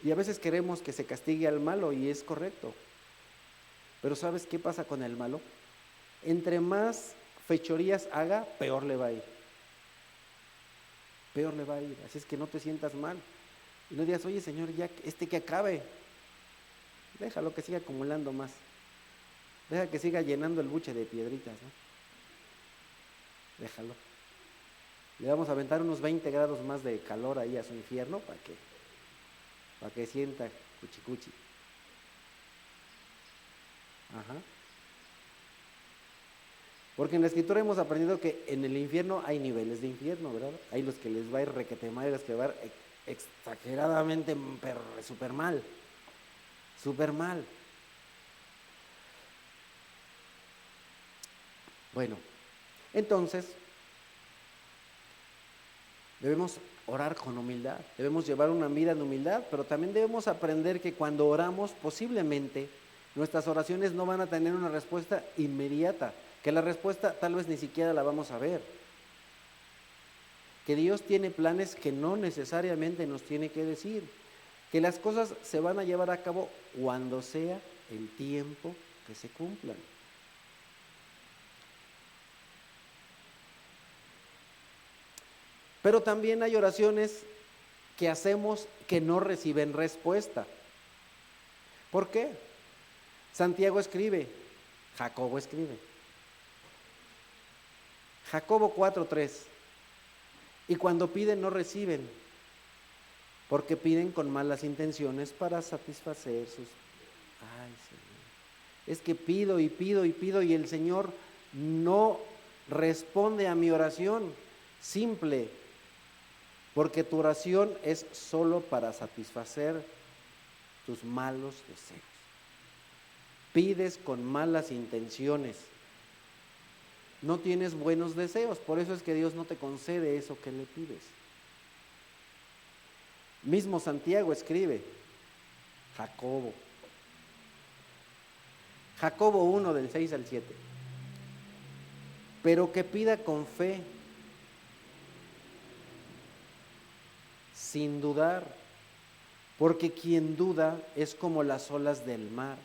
Y a veces queremos que se castigue al malo y es correcto. Pero ¿sabes qué pasa con el malo? Entre más fechorías haga, peor le va a ir. Peor le va a ir. Así es que no te sientas mal. Y no digas: oye, Señor, ya que acabe. Déjalo que siga acumulando más. Deja que siga llenando el buche de piedritas, ¿no? Déjalo. Le vamos a aventar unos 20 grados más de calor ahí a su infierno para que sienta cuchicuchi. Ajá. Porque en la Escritura hemos aprendido que en el infierno hay niveles de infierno, ¿verdad? Hay los que les va a ir requete mal y los que les va a ir exageradamente, pero súper mal. Súper mal. Bueno, entonces debemos orar con humildad, debemos llevar una vida en humildad, pero también debemos aprender que cuando oramos posiblemente nuestras oraciones no van a tener una respuesta inmediata, que la respuesta tal vez ni siquiera la vamos a ver, que Dios tiene planes que no necesariamente nos tiene que decir, que las cosas se van a llevar a cabo cuando sea el tiempo que se cumplan. Pero también hay oraciones que hacemos que no reciben respuesta. ¿Por qué? Santiago escribe, Jacobo escribe. Jacobo 4:3. Y cuando piden no reciben, porque piden con malas intenciones para satisfacer sus... Ay, Señor. Es que pido y pido y pido y el Señor no responde a mi oración simple, porque tu oración es solo para satisfacer tus malos deseos. Pides con malas intenciones. No tienes buenos deseos, por eso es que Dios no te concede eso que le pides. Mismo Santiago escribe, Jacobo 1 del 6 al 7. Pero que pida con fe, sin dudar, porque quien duda es como las olas del mar,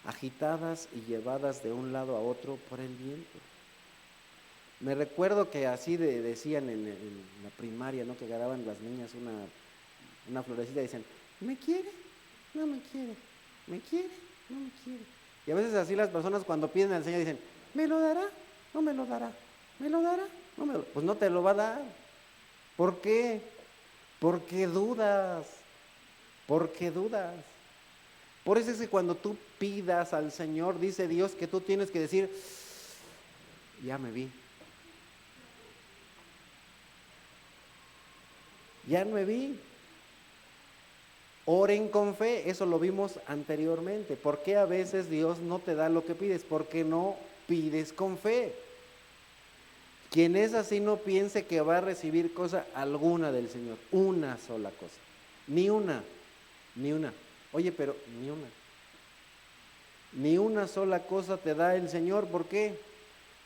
agitadas y llevadas de un lado a otro por el viento. Me recuerdo que así decían en la primaria, ¿no? Que agarraban las niñas una florecita y decían, ¿me quiere? No me quiere. ¿Me quiere? No me quiere. Y a veces así las personas cuando piden al Señor dicen, ¿me lo dará? No me lo dará. ¿Me lo dará? No me lo... Pues no te lo va a dar. ¿Por qué? Porque dudas. Porque dudas. Por eso es que cuando tú pidas al Señor, dice Dios que tú tienes que decir, ya me vi. Ya me vi. Oren con fe, eso lo vimos anteriormente. ¿Por qué a veces Dios no te da lo que pides? Porque no pides con fe. Quien es así no piense que va a recibir cosa alguna del Señor, una sola cosa. Ni una. Oye, pero ni una sola cosa te da el Señor. ¿Por qué?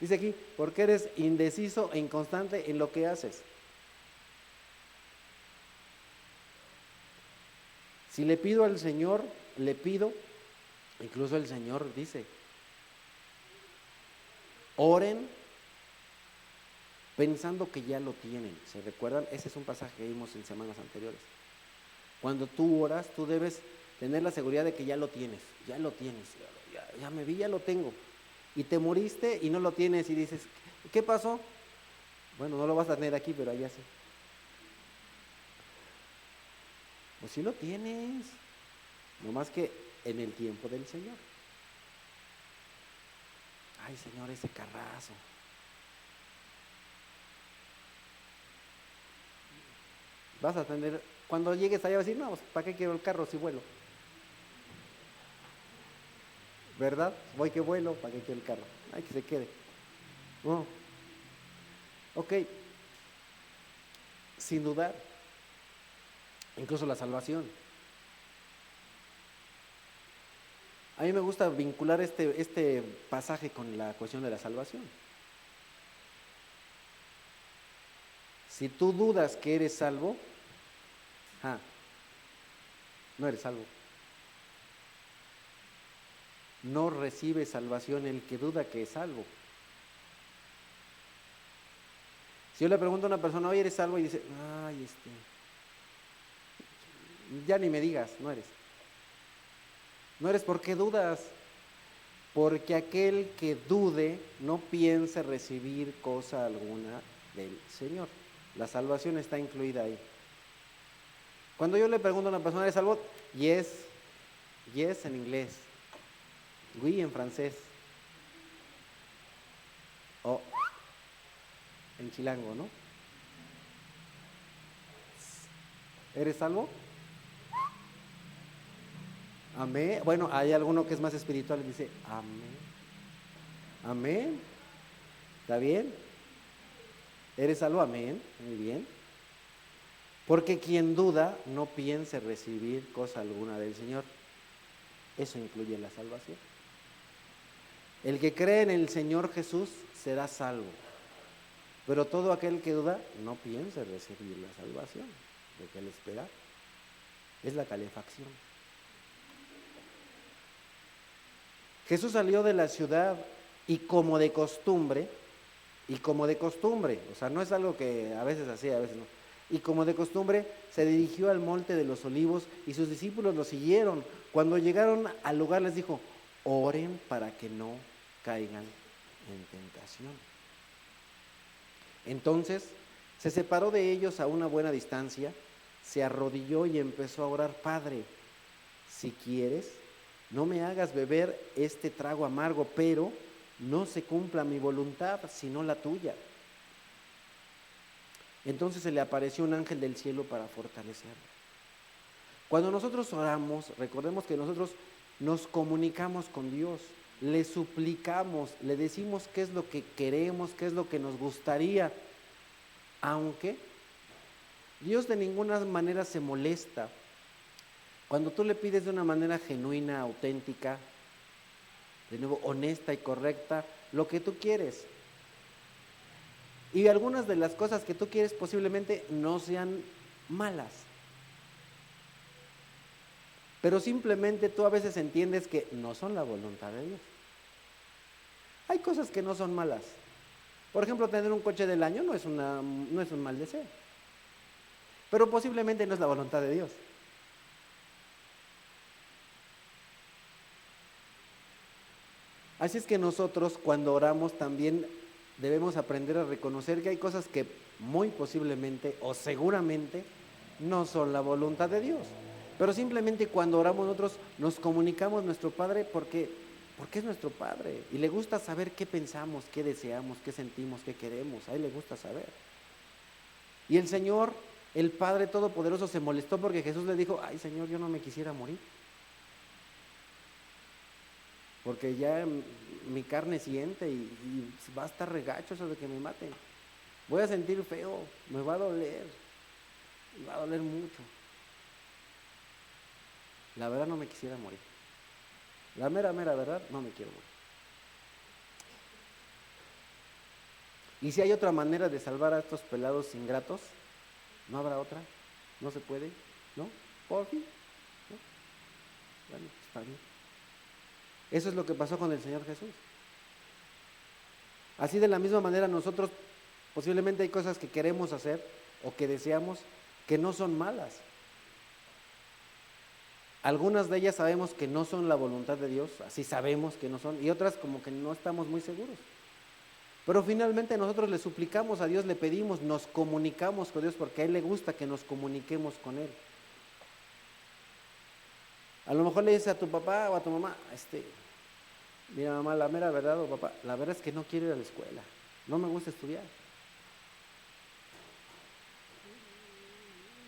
Dice aquí, porque eres indeciso e inconstante en lo que haces. Si le pido al Señor, incluso el Señor dice, oren pensando que ya lo tienen. ¿Se recuerdan? Ese es un pasaje que vimos en semanas anteriores. Cuando tú oras, tú debes tener la seguridad de que ya lo tienes, ya me vi, ya lo tengo. Y te moriste y no lo tienes y dices, ¿qué pasó? Bueno, no lo vas a tener aquí, pero allá sí. Pues sí lo tienes, nomás que en el tiempo del Señor. Ay, Señor, ese carrazo. Vas a tener, cuando llegues allá vas a decir, no, pues, ¿para qué quiero el carro si vuelo? ¿Verdad? Voy que vuelo, ¿para qué quiero el carro? Ay, que se quede. No. Ok. Sin dudar. Incluso la salvación. A mí me gusta vincular este pasaje con la cuestión de la salvación. Si tú dudas que eres salvo, no eres salvo. No recibe salvación el que duda que es salvo. Si yo le pregunto a una persona, oye, ¿eres salvo? Y dice, ay, ya ni me digas, no eres. No eres, ¿por qué dudas? Porque aquel que dude no piense recibir cosa alguna del Señor. La salvación está incluida ahí. Cuando yo le pregunto a una persona, ¿eres salvo? Yes en inglés, oui en francés, o en chilango, ¿no? ¿Eres salvo? Amén. Bueno, hay alguno que es más espiritual y dice, amén. Amén. ¿Está bien? ¿Eres salvo? Amén. Muy bien. Porque quien duda no piense recibir cosa alguna del Señor. Eso incluye la salvación. El que cree en el Señor Jesús será salvo. Pero todo aquel que duda no piense recibir la salvación. ¿De qué le espera? Es la calefacción. Jesús salió de la ciudad y como de costumbre, o sea, no es algo que a veces hacía, a veces no. Y como de costumbre, se dirigió al monte de los olivos y sus discípulos lo siguieron. Cuando llegaron al lugar les dijo, oren para que no caigan en tentación. Entonces se separó de ellos a una buena distancia, se arrodilló y empezó a orar, Padre, si quieres, no me hagas beber este trago amargo, pero no se cumpla mi voluntad, sino la tuya. Entonces se le apareció un ángel del cielo para fortalecerlo. Cuando nosotros oramos, recordemos que nosotros nos comunicamos con Dios, le suplicamos, le decimos qué es lo que queremos, qué es lo que nos gustaría, aunque Dios de ninguna manera se molesta. Cuando tú le pides de una manera genuina, auténtica, de nuevo honesta y correcta, lo que tú quieres. Y algunas de las cosas que tú quieres posiblemente no sean malas. Pero simplemente tú a veces entiendes que no son la voluntad de Dios. Hay cosas que no son malas. Por ejemplo, tener un coche del año no es un mal deseo. Pero posiblemente no es la voluntad de Dios. Así es que nosotros cuando oramos también debemos aprender a reconocer que hay cosas que muy posiblemente o seguramente no son la voluntad de Dios. Pero simplemente cuando oramos nosotros nos comunicamos a nuestro Padre porque es nuestro Padre y le gusta saber qué pensamos, qué deseamos, qué sentimos, qué queremos. A Él le gusta saber. Y el Señor, el Padre Todopoderoso, se molestó porque Jesús le dijo, ay Señor, yo no me quisiera morir. Porque ya mi carne siente y va a estar regacho eso de que me maten. Voy a sentir feo, me va a doler mucho. La verdad no me quisiera morir. La mera verdad, no me quiero morir. Y si hay otra manera de salvar a estos pelados ingratos, ¿no habrá otra? ¿No se puede? ¿No? ¿Por fin? ¿No? Bueno, está bien. Eso es lo que pasó con el Señor Jesús. Así de la misma manera nosotros posiblemente hay cosas que queremos hacer o que deseamos que no son malas. Algunas de ellas sabemos que no son la voluntad de Dios, así sabemos que no son, y otras como que no estamos muy seguros. Pero finalmente nosotros le suplicamos a Dios, le pedimos, nos comunicamos con Dios porque a Él le gusta que nos comuniquemos con Él. A lo mejor le dices a tu papá o a tu mamá, mira mamá, la mera verdad, o papá, la verdad es que no quiero ir a la escuela, no me gusta estudiar.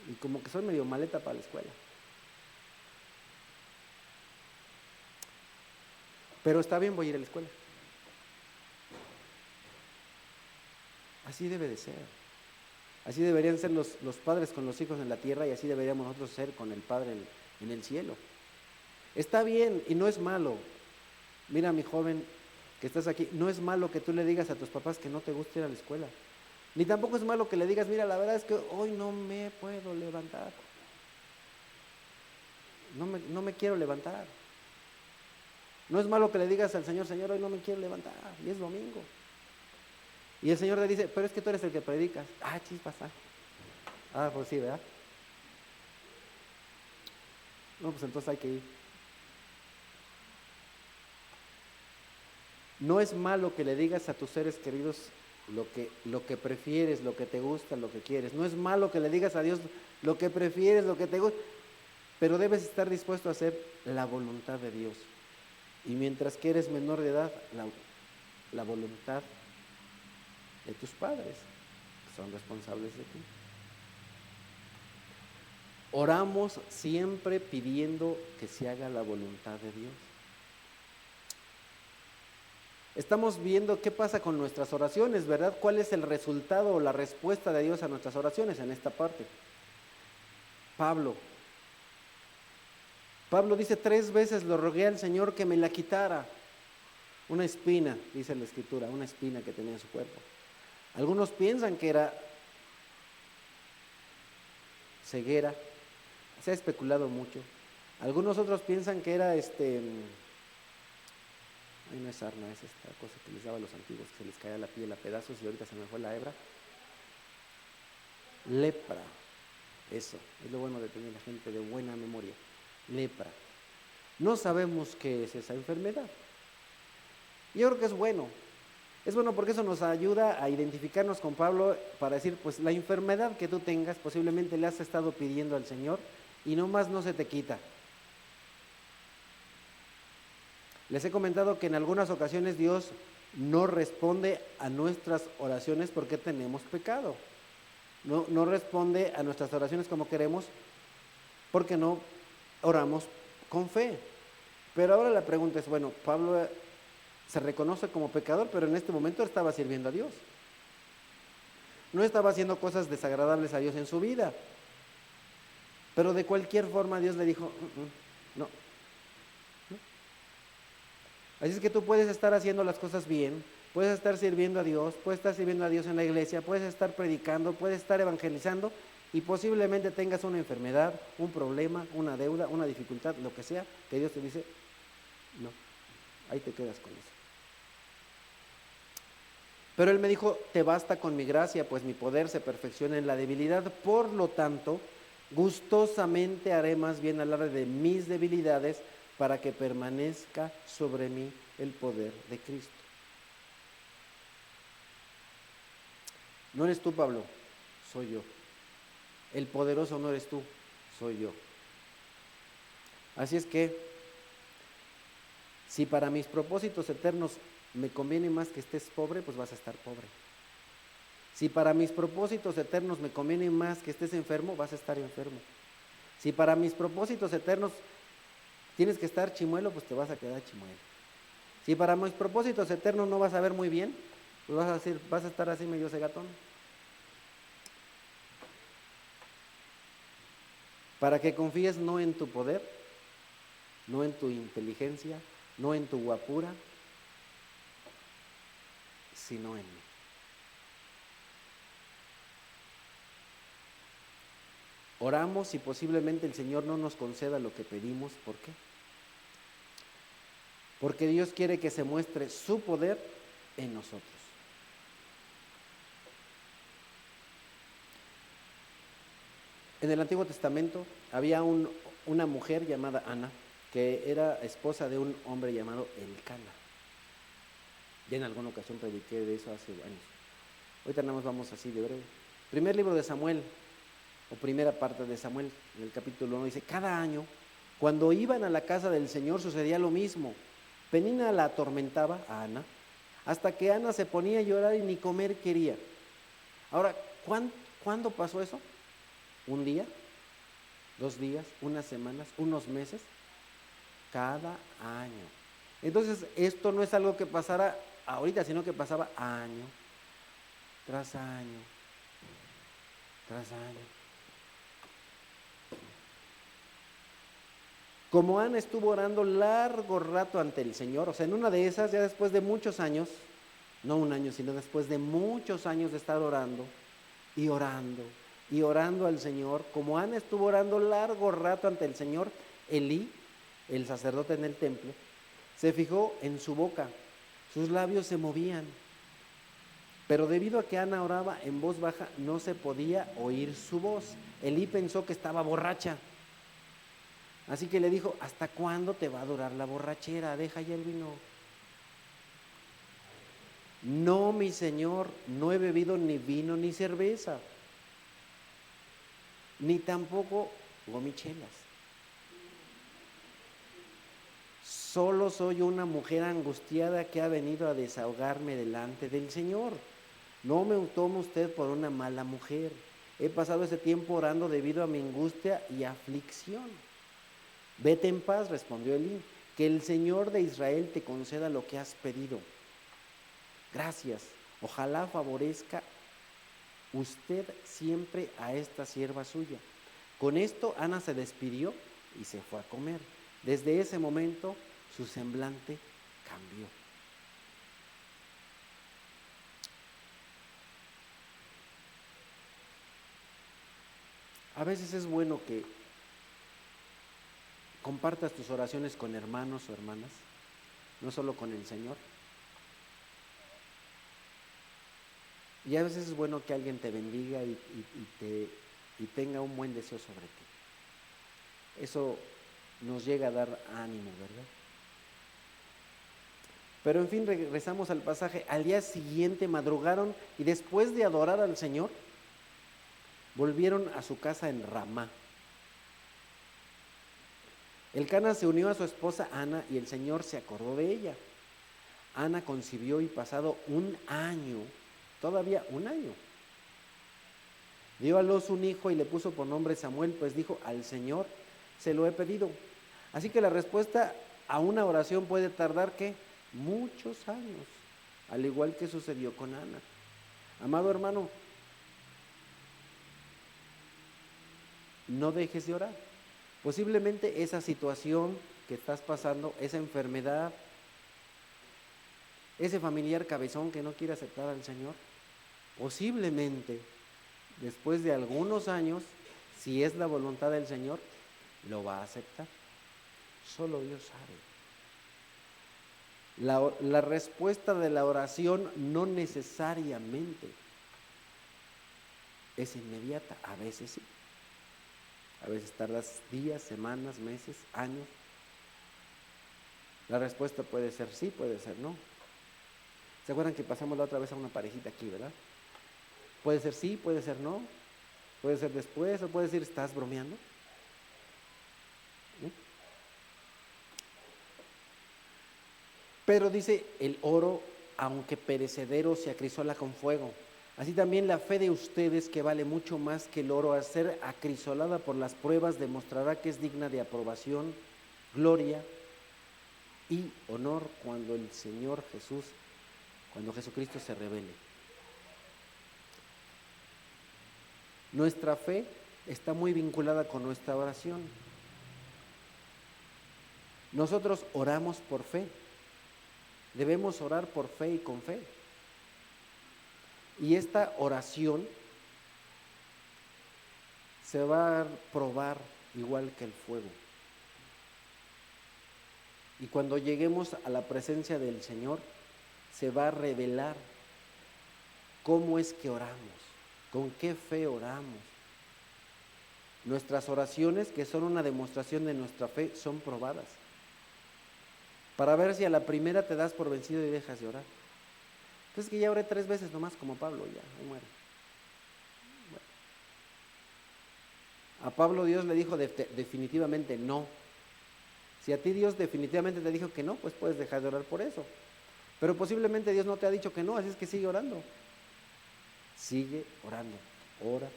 Y como que soy medio maleta para la escuela. Pero está bien, voy a ir a la escuela. Así debe de ser. Así deberían ser los padres con los hijos en la tierra y así deberíamos nosotros ser con el Padre en el cielo. Está bien y no es malo. Mira, mi joven que estás aquí, no es malo que tú le digas a tus papás que no te gusta ir a la escuela. Ni tampoco es malo que le digas, mira, la verdad es que hoy no me puedo levantar. No me quiero levantar. No es malo que le digas al Señor, Señor, hoy no me quiero levantar, y es domingo. Y el Señor le dice, pero es que tú eres el que predicas. Ah, chispas. Pues sí, ¿verdad? No, pues entonces hay que ir. No es malo que le digas a tus seres queridos lo que prefieres, lo que te gusta, lo que quieres. No es malo que le digas a Dios lo que prefieres, lo que te gusta, pero debes estar dispuesto a hacer la voluntad de Dios. Y mientras que eres menor de edad, la voluntad de tus padres, que son responsables de ti. Oramos siempre pidiendo que se haga la voluntad de Dios. Estamos viendo qué pasa con nuestras oraciones, ¿verdad? ¿Cuál es el resultado o la respuesta de Dios a nuestras oraciones en esta parte? Pablo dice 3 veces lo rogué al Señor que me la quitara. Una espina, dice la Escritura, una espina que tenía en su cuerpo. Algunos piensan que era ceguera, se ha especulado mucho. Algunos otros piensan que era no es sarna, es esta cosa que les daba a los antiguos, que se les caía la piel a pedazos y ahorita se me fue la hebra. lepra. Eso, es lo bueno de tener gente de buena memoria. Lepra. No sabemos qué es esa enfermedad. Yo creo que es bueno. Es bueno porque eso nos ayuda a identificarnos con Pablo para decir, pues la enfermedad que tú tengas posiblemente le has estado pidiendo al Señor y nomás no se te quita. Les he comentado que en algunas ocasiones Dios no responde a nuestras oraciones porque tenemos pecado. No responde a nuestras oraciones como queremos porque no oramos con fe. Pero ahora la pregunta es, bueno, Pablo se reconoce como pecador, pero en este momento estaba sirviendo a Dios. No estaba haciendo cosas desagradables a Dios en su vida. Pero de cualquier forma Dios le dijo, no. Así es que tú puedes estar haciendo las cosas bien, puedes estar sirviendo a Dios, puedes estar sirviendo a Dios en la iglesia, puedes estar predicando, puedes estar evangelizando y posiblemente tengas una enfermedad, un problema, una deuda, una dificultad, lo que sea, que Dios te dice, no, ahí te quedas con eso. Pero Él me dijo, te basta con mi gracia, pues mi poder se perfecciona en la debilidad, por lo tanto, gustosamente haré más bien hablar de mis debilidades para que permanezca sobre mí el poder de Cristo. No eres tú, Pablo, soy yo. El poderoso no eres tú, soy yo. Así es que, si para mis propósitos eternos me conviene más que estés pobre, pues vas a estar pobre. Si para mis propósitos eternos me conviene más que estés enfermo, vas a estar enfermo. Si para mis propósitos eternos tienes que estar chimuelo, pues te vas a quedar chimuelo. Si para mis propósitos eternos no vas a ver muy bien, pues vas a estar así medio cegatón. Para que confíes no en tu poder, no en tu inteligencia, no en tu guapura, sino en mí. Oramos y posiblemente el Señor no nos conceda lo que pedimos. ¿Por qué? Porque Dios quiere que se muestre su poder en nosotros. En el Antiguo Testamento había una mujer llamada Ana, que era esposa de un hombre llamado Elcana. Ya en alguna ocasión prediqué de eso hace años. Ahorita nada más vamos así de breve. Primer libro de Samuel, o primera parte de Samuel, en el capítulo 1, dice, cada año, cuando iban a la casa del Señor sucedía lo mismo. Penina la atormentaba a Ana, hasta que Ana se ponía a llorar y ni comer quería. Ahora, ¿cuándo pasó eso? ¿Un día? ¿2 días? ¿Unas semanas? ¿Unos meses? Cada año. Entonces, esto no es algo que pasara ahorita, sino que pasaba año tras año, tras año. Como Ana estuvo orando largo rato ante el Señor, o sea, en una de esas, ya después de muchos años, no un año, sino después de muchos años de estar orando y orando y orando al Señor, como Ana estuvo orando largo rato ante el Señor, Elí, el sacerdote en el templo, se fijó en su boca, sus labios se movían, pero debido a que Ana oraba en voz baja, no se podía oír su voz. Elí pensó que estaba borracha. Así que le dijo, ¿hasta cuándo te va a durar la borrachera? Deja ya el vino. No, mi señor, no he bebido ni vino ni cerveza, ni tampoco gomichelas. Solo soy una mujer angustiada que ha venido a desahogarme delante del Señor. No me tome usted por una mala mujer. He pasado ese tiempo orando debido a mi angustia y aflicción. Vete en paz, respondió Elí, que el Señor de Israel te conceda lo que has pedido. Gracias, ojalá favorezca usted siempre a esta sierva suya. Con esto Ana se despidió y se fue a comer. Desde ese momento su semblante cambió. A veces es bueno que compartas tus oraciones con hermanos o hermanas, no solo con el Señor. Y a veces es bueno que alguien te bendiga y tenga un buen deseo sobre ti. Eso nos llega a dar ánimo, ¿verdad? Pero en fin, regresamos al pasaje. Al día siguiente madrugaron y después de adorar al Señor, volvieron a su casa en Ramá. Elcana se unió a su esposa Ana y el Señor se acordó de ella. Ana concibió y pasado un año, todavía un año, dio a luz un hijo y le puso por nombre Samuel, pues dijo: al Señor se lo he pedido. Así que la respuesta a una oración puede tardar, ¿qué? Muchos años, al igual que sucedió con Ana. Amado hermano, no dejes de orar. Posiblemente esa situación que estás pasando, esa enfermedad, ese familiar cabezón que no quiere aceptar al Señor, posiblemente después de algunos años, si es la voluntad del Señor, lo va a aceptar. Solo Dios sabe. La respuesta de la oración no necesariamente es inmediata, a veces sí. A veces tardas días, semanas, meses, años. La respuesta puede ser sí, puede ser no. ¿Se acuerdan que pasamos la otra vez a una parejita aquí, verdad? Puede ser sí, puede ser no. Puede ser después, o puede decir: ¿estás bromeando? ¿Sí? Pero dice: el oro, aunque perecedero, se acrisola con fuego. Así también la fe de ustedes, que vale mucho más que el oro, al ser acrisolada por las pruebas, demostrará que es digna de aprobación, gloria y honor cuando el Señor Jesús, cuando Jesucristo se revele. Nuestra fe está muy vinculada con nuestra oración. Nosotros oramos por fe. Debemos orar por fe y con fe. Y esta oración se va a probar igual que el fuego. Y cuando lleguemos a la presencia del Señor, se va a revelar cómo es que oramos, con qué fe oramos. Nuestras oraciones, que son una demostración de nuestra fe, son probadas, para ver si a la primera te das por vencido y dejas de orar. Entonces, que ya oré 3 veces nomás como Pablo, ya, ahí muere. Bueno. A Pablo Dios le dijo definitivamente no. Si a ti Dios definitivamente te dijo que no, pues puedes dejar de orar por eso. Pero posiblemente Dios no te ha dicho que no, así es que sigue orando. Sigue orando, ora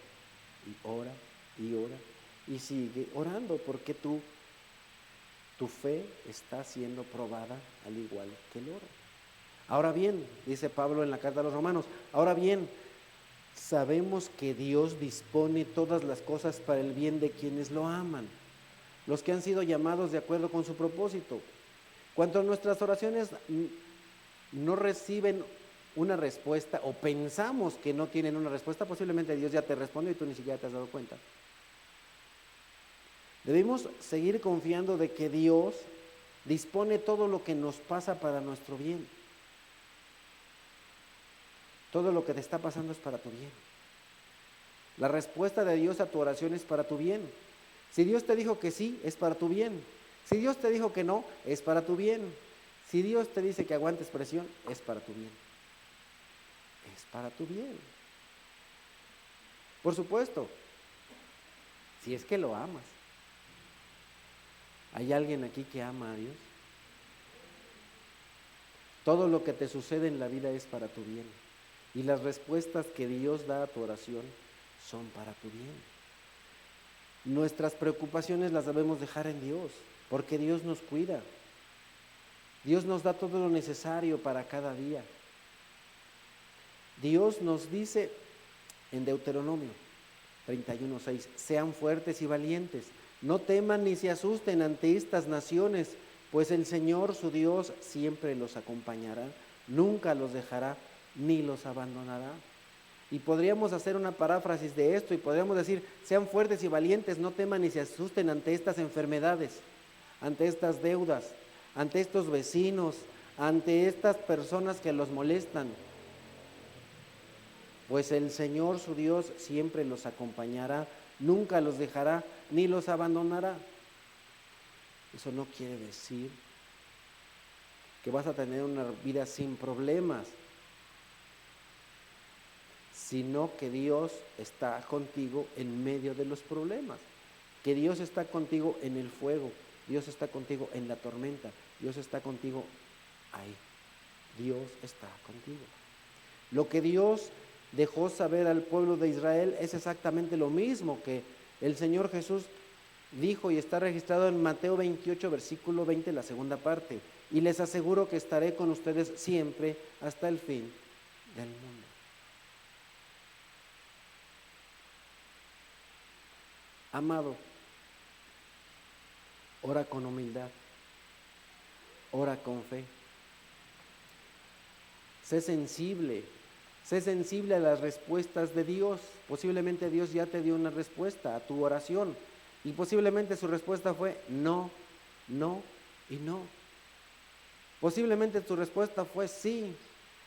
y ora y ora y sigue orando, porque tu fe está siendo probada al igual que el oro. Ahora bien, dice Pablo en la carta a los Romanos, ahora bien, sabemos que Dios dispone todas las cosas para el bien de quienes lo aman, los que han sido llamados de acuerdo con su propósito. Cuando nuestras oraciones no reciben una respuesta, o pensamos que no tienen una respuesta, posiblemente Dios ya te respondió y tú ni siquiera te has dado cuenta. Debemos seguir confiando de que Dios dispone todo lo que nos pasa para nuestro bien. Todo lo que te está pasando es para tu bien. La respuesta de Dios a tu oración es para tu bien. Si Dios te dijo que sí, es para tu bien. Si Dios te dijo que no, es para tu bien. Si Dios te dice que aguantes presión, es para tu bien. Es para tu bien. Por supuesto, si es que lo amas. ¿Hay alguien aquí que ama a Dios? Todo lo que te sucede en la vida es para tu bien. Y las respuestas que Dios da a tu oración son para tu bien. Nuestras preocupaciones las debemos dejar en Dios, porque Dios nos cuida. Dios nos da todo lo necesario para cada día. Dios nos dice en Deuteronomio 31:6, sean fuertes y valientes, no teman ni se asusten ante estas naciones, pues el Señor su Dios siempre los acompañará, nunca los dejará ni los abandonará. Y podríamos hacer una paráfrasis de esto y podríamos decir, sean fuertes y valientes, no teman ni se asusten ante estas enfermedades, ante estas deudas, ante estos vecinos, ante estas personas que los molestan. pues el Señor su Dios siempre los acompañará, nunca los dejará ni los abandonará. Eso no quiere decir que vas a tener una vida sin problemas, sino que Dios está contigo en medio de los problemas, que Dios está contigo en el fuego, Dios está contigo en la tormenta, Dios está contigo ahí, Dios está contigo. Lo que Dios dejó saber al pueblo de Israel es exactamente lo mismo que el Señor Jesús dijo y está registrado en Mateo 28, versículo 20, la segunda parte. Y les aseguro que estaré con ustedes siempre hasta el fin del mundo. Amado, ora con humildad, ora con fe. Sé sensible a las respuestas de Dios. Posiblemente Dios ya te dio una respuesta a tu oración y posiblemente su respuesta fue no, no y no. Posiblemente tu respuesta fue sí.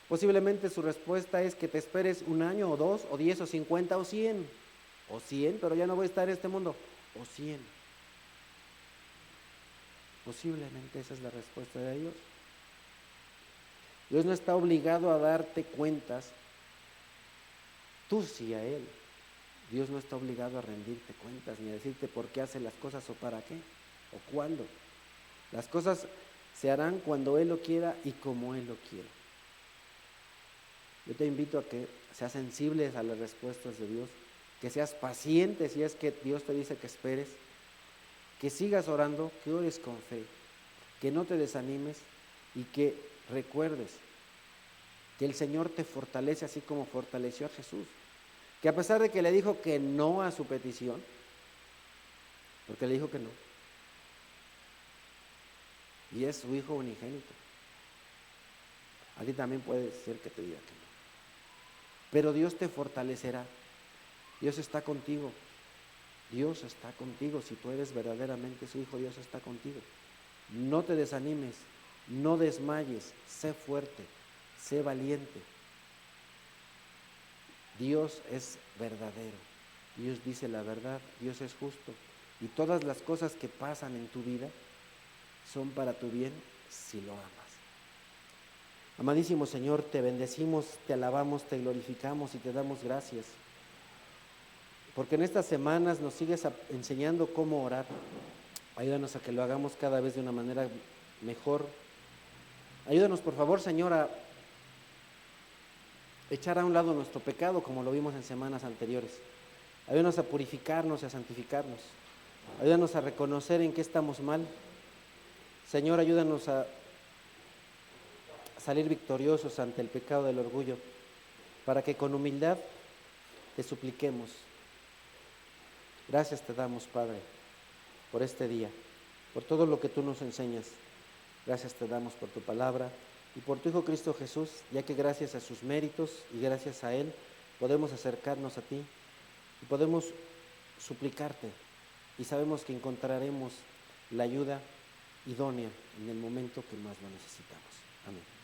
Posiblemente su respuesta es que te esperes 1 año o 2 o 10 o 50 o 100. O 100, pero ya no voy a estar en este mundo. O 100. Posiblemente esa es la respuesta de Dios. Dios no está obligado a darte cuentas, tú sí a Él. Dios no está obligado a rendirte cuentas, ni a decirte por qué hace las cosas o para qué, o cuándo. Las cosas se harán cuando Él lo quiera y como Él lo quiera. Yo te invito a que seas sensible a las respuestas de Dios, que seas paciente si es que Dios te dice que esperes, que sigas orando, que ores con fe, que no te desanimes y que recuerdes que el Señor te fortalece así como fortaleció a Jesús, que a pesar de que le dijo que no a su petición, porque le dijo que no, y es su Hijo unigénito, a ti también puede ser que te diga que no, pero Dios te fortalecerá, Dios está contigo, Dios está contigo, si tú eres verdaderamente su Hijo, Dios está contigo. No te desanimes, no desmayes, sé fuerte, sé valiente. Dios es verdadero, Dios dice la verdad, Dios es justo y todas las cosas que pasan en tu vida son para tu bien si lo amas. Amadísimo Señor, te bendecimos, te alabamos, te glorificamos y te damos gracias, porque en estas semanas nos sigues enseñando cómo orar. Ayúdanos a que lo hagamos cada vez de una manera mejor. Ayúdanos, por favor, Señor, a echar a un lado nuestro pecado, como lo vimos en semanas anteriores. Ayúdanos a purificarnos y a santificarnos. Ayúdanos a reconocer en qué estamos mal. Señor, ayúdanos a salir victoriosos ante el pecado del orgullo, para que con humildad te supliquemos. Gracias te damos, Padre, por este día, por todo lo que tú nos enseñas. Gracias te damos por tu palabra y por tu Hijo Cristo Jesús, ya que gracias a sus méritos y gracias a Él podemos acercarnos a ti y podemos suplicarte y sabemos que encontraremos la ayuda idónea en el momento que más lo necesitamos. Amén.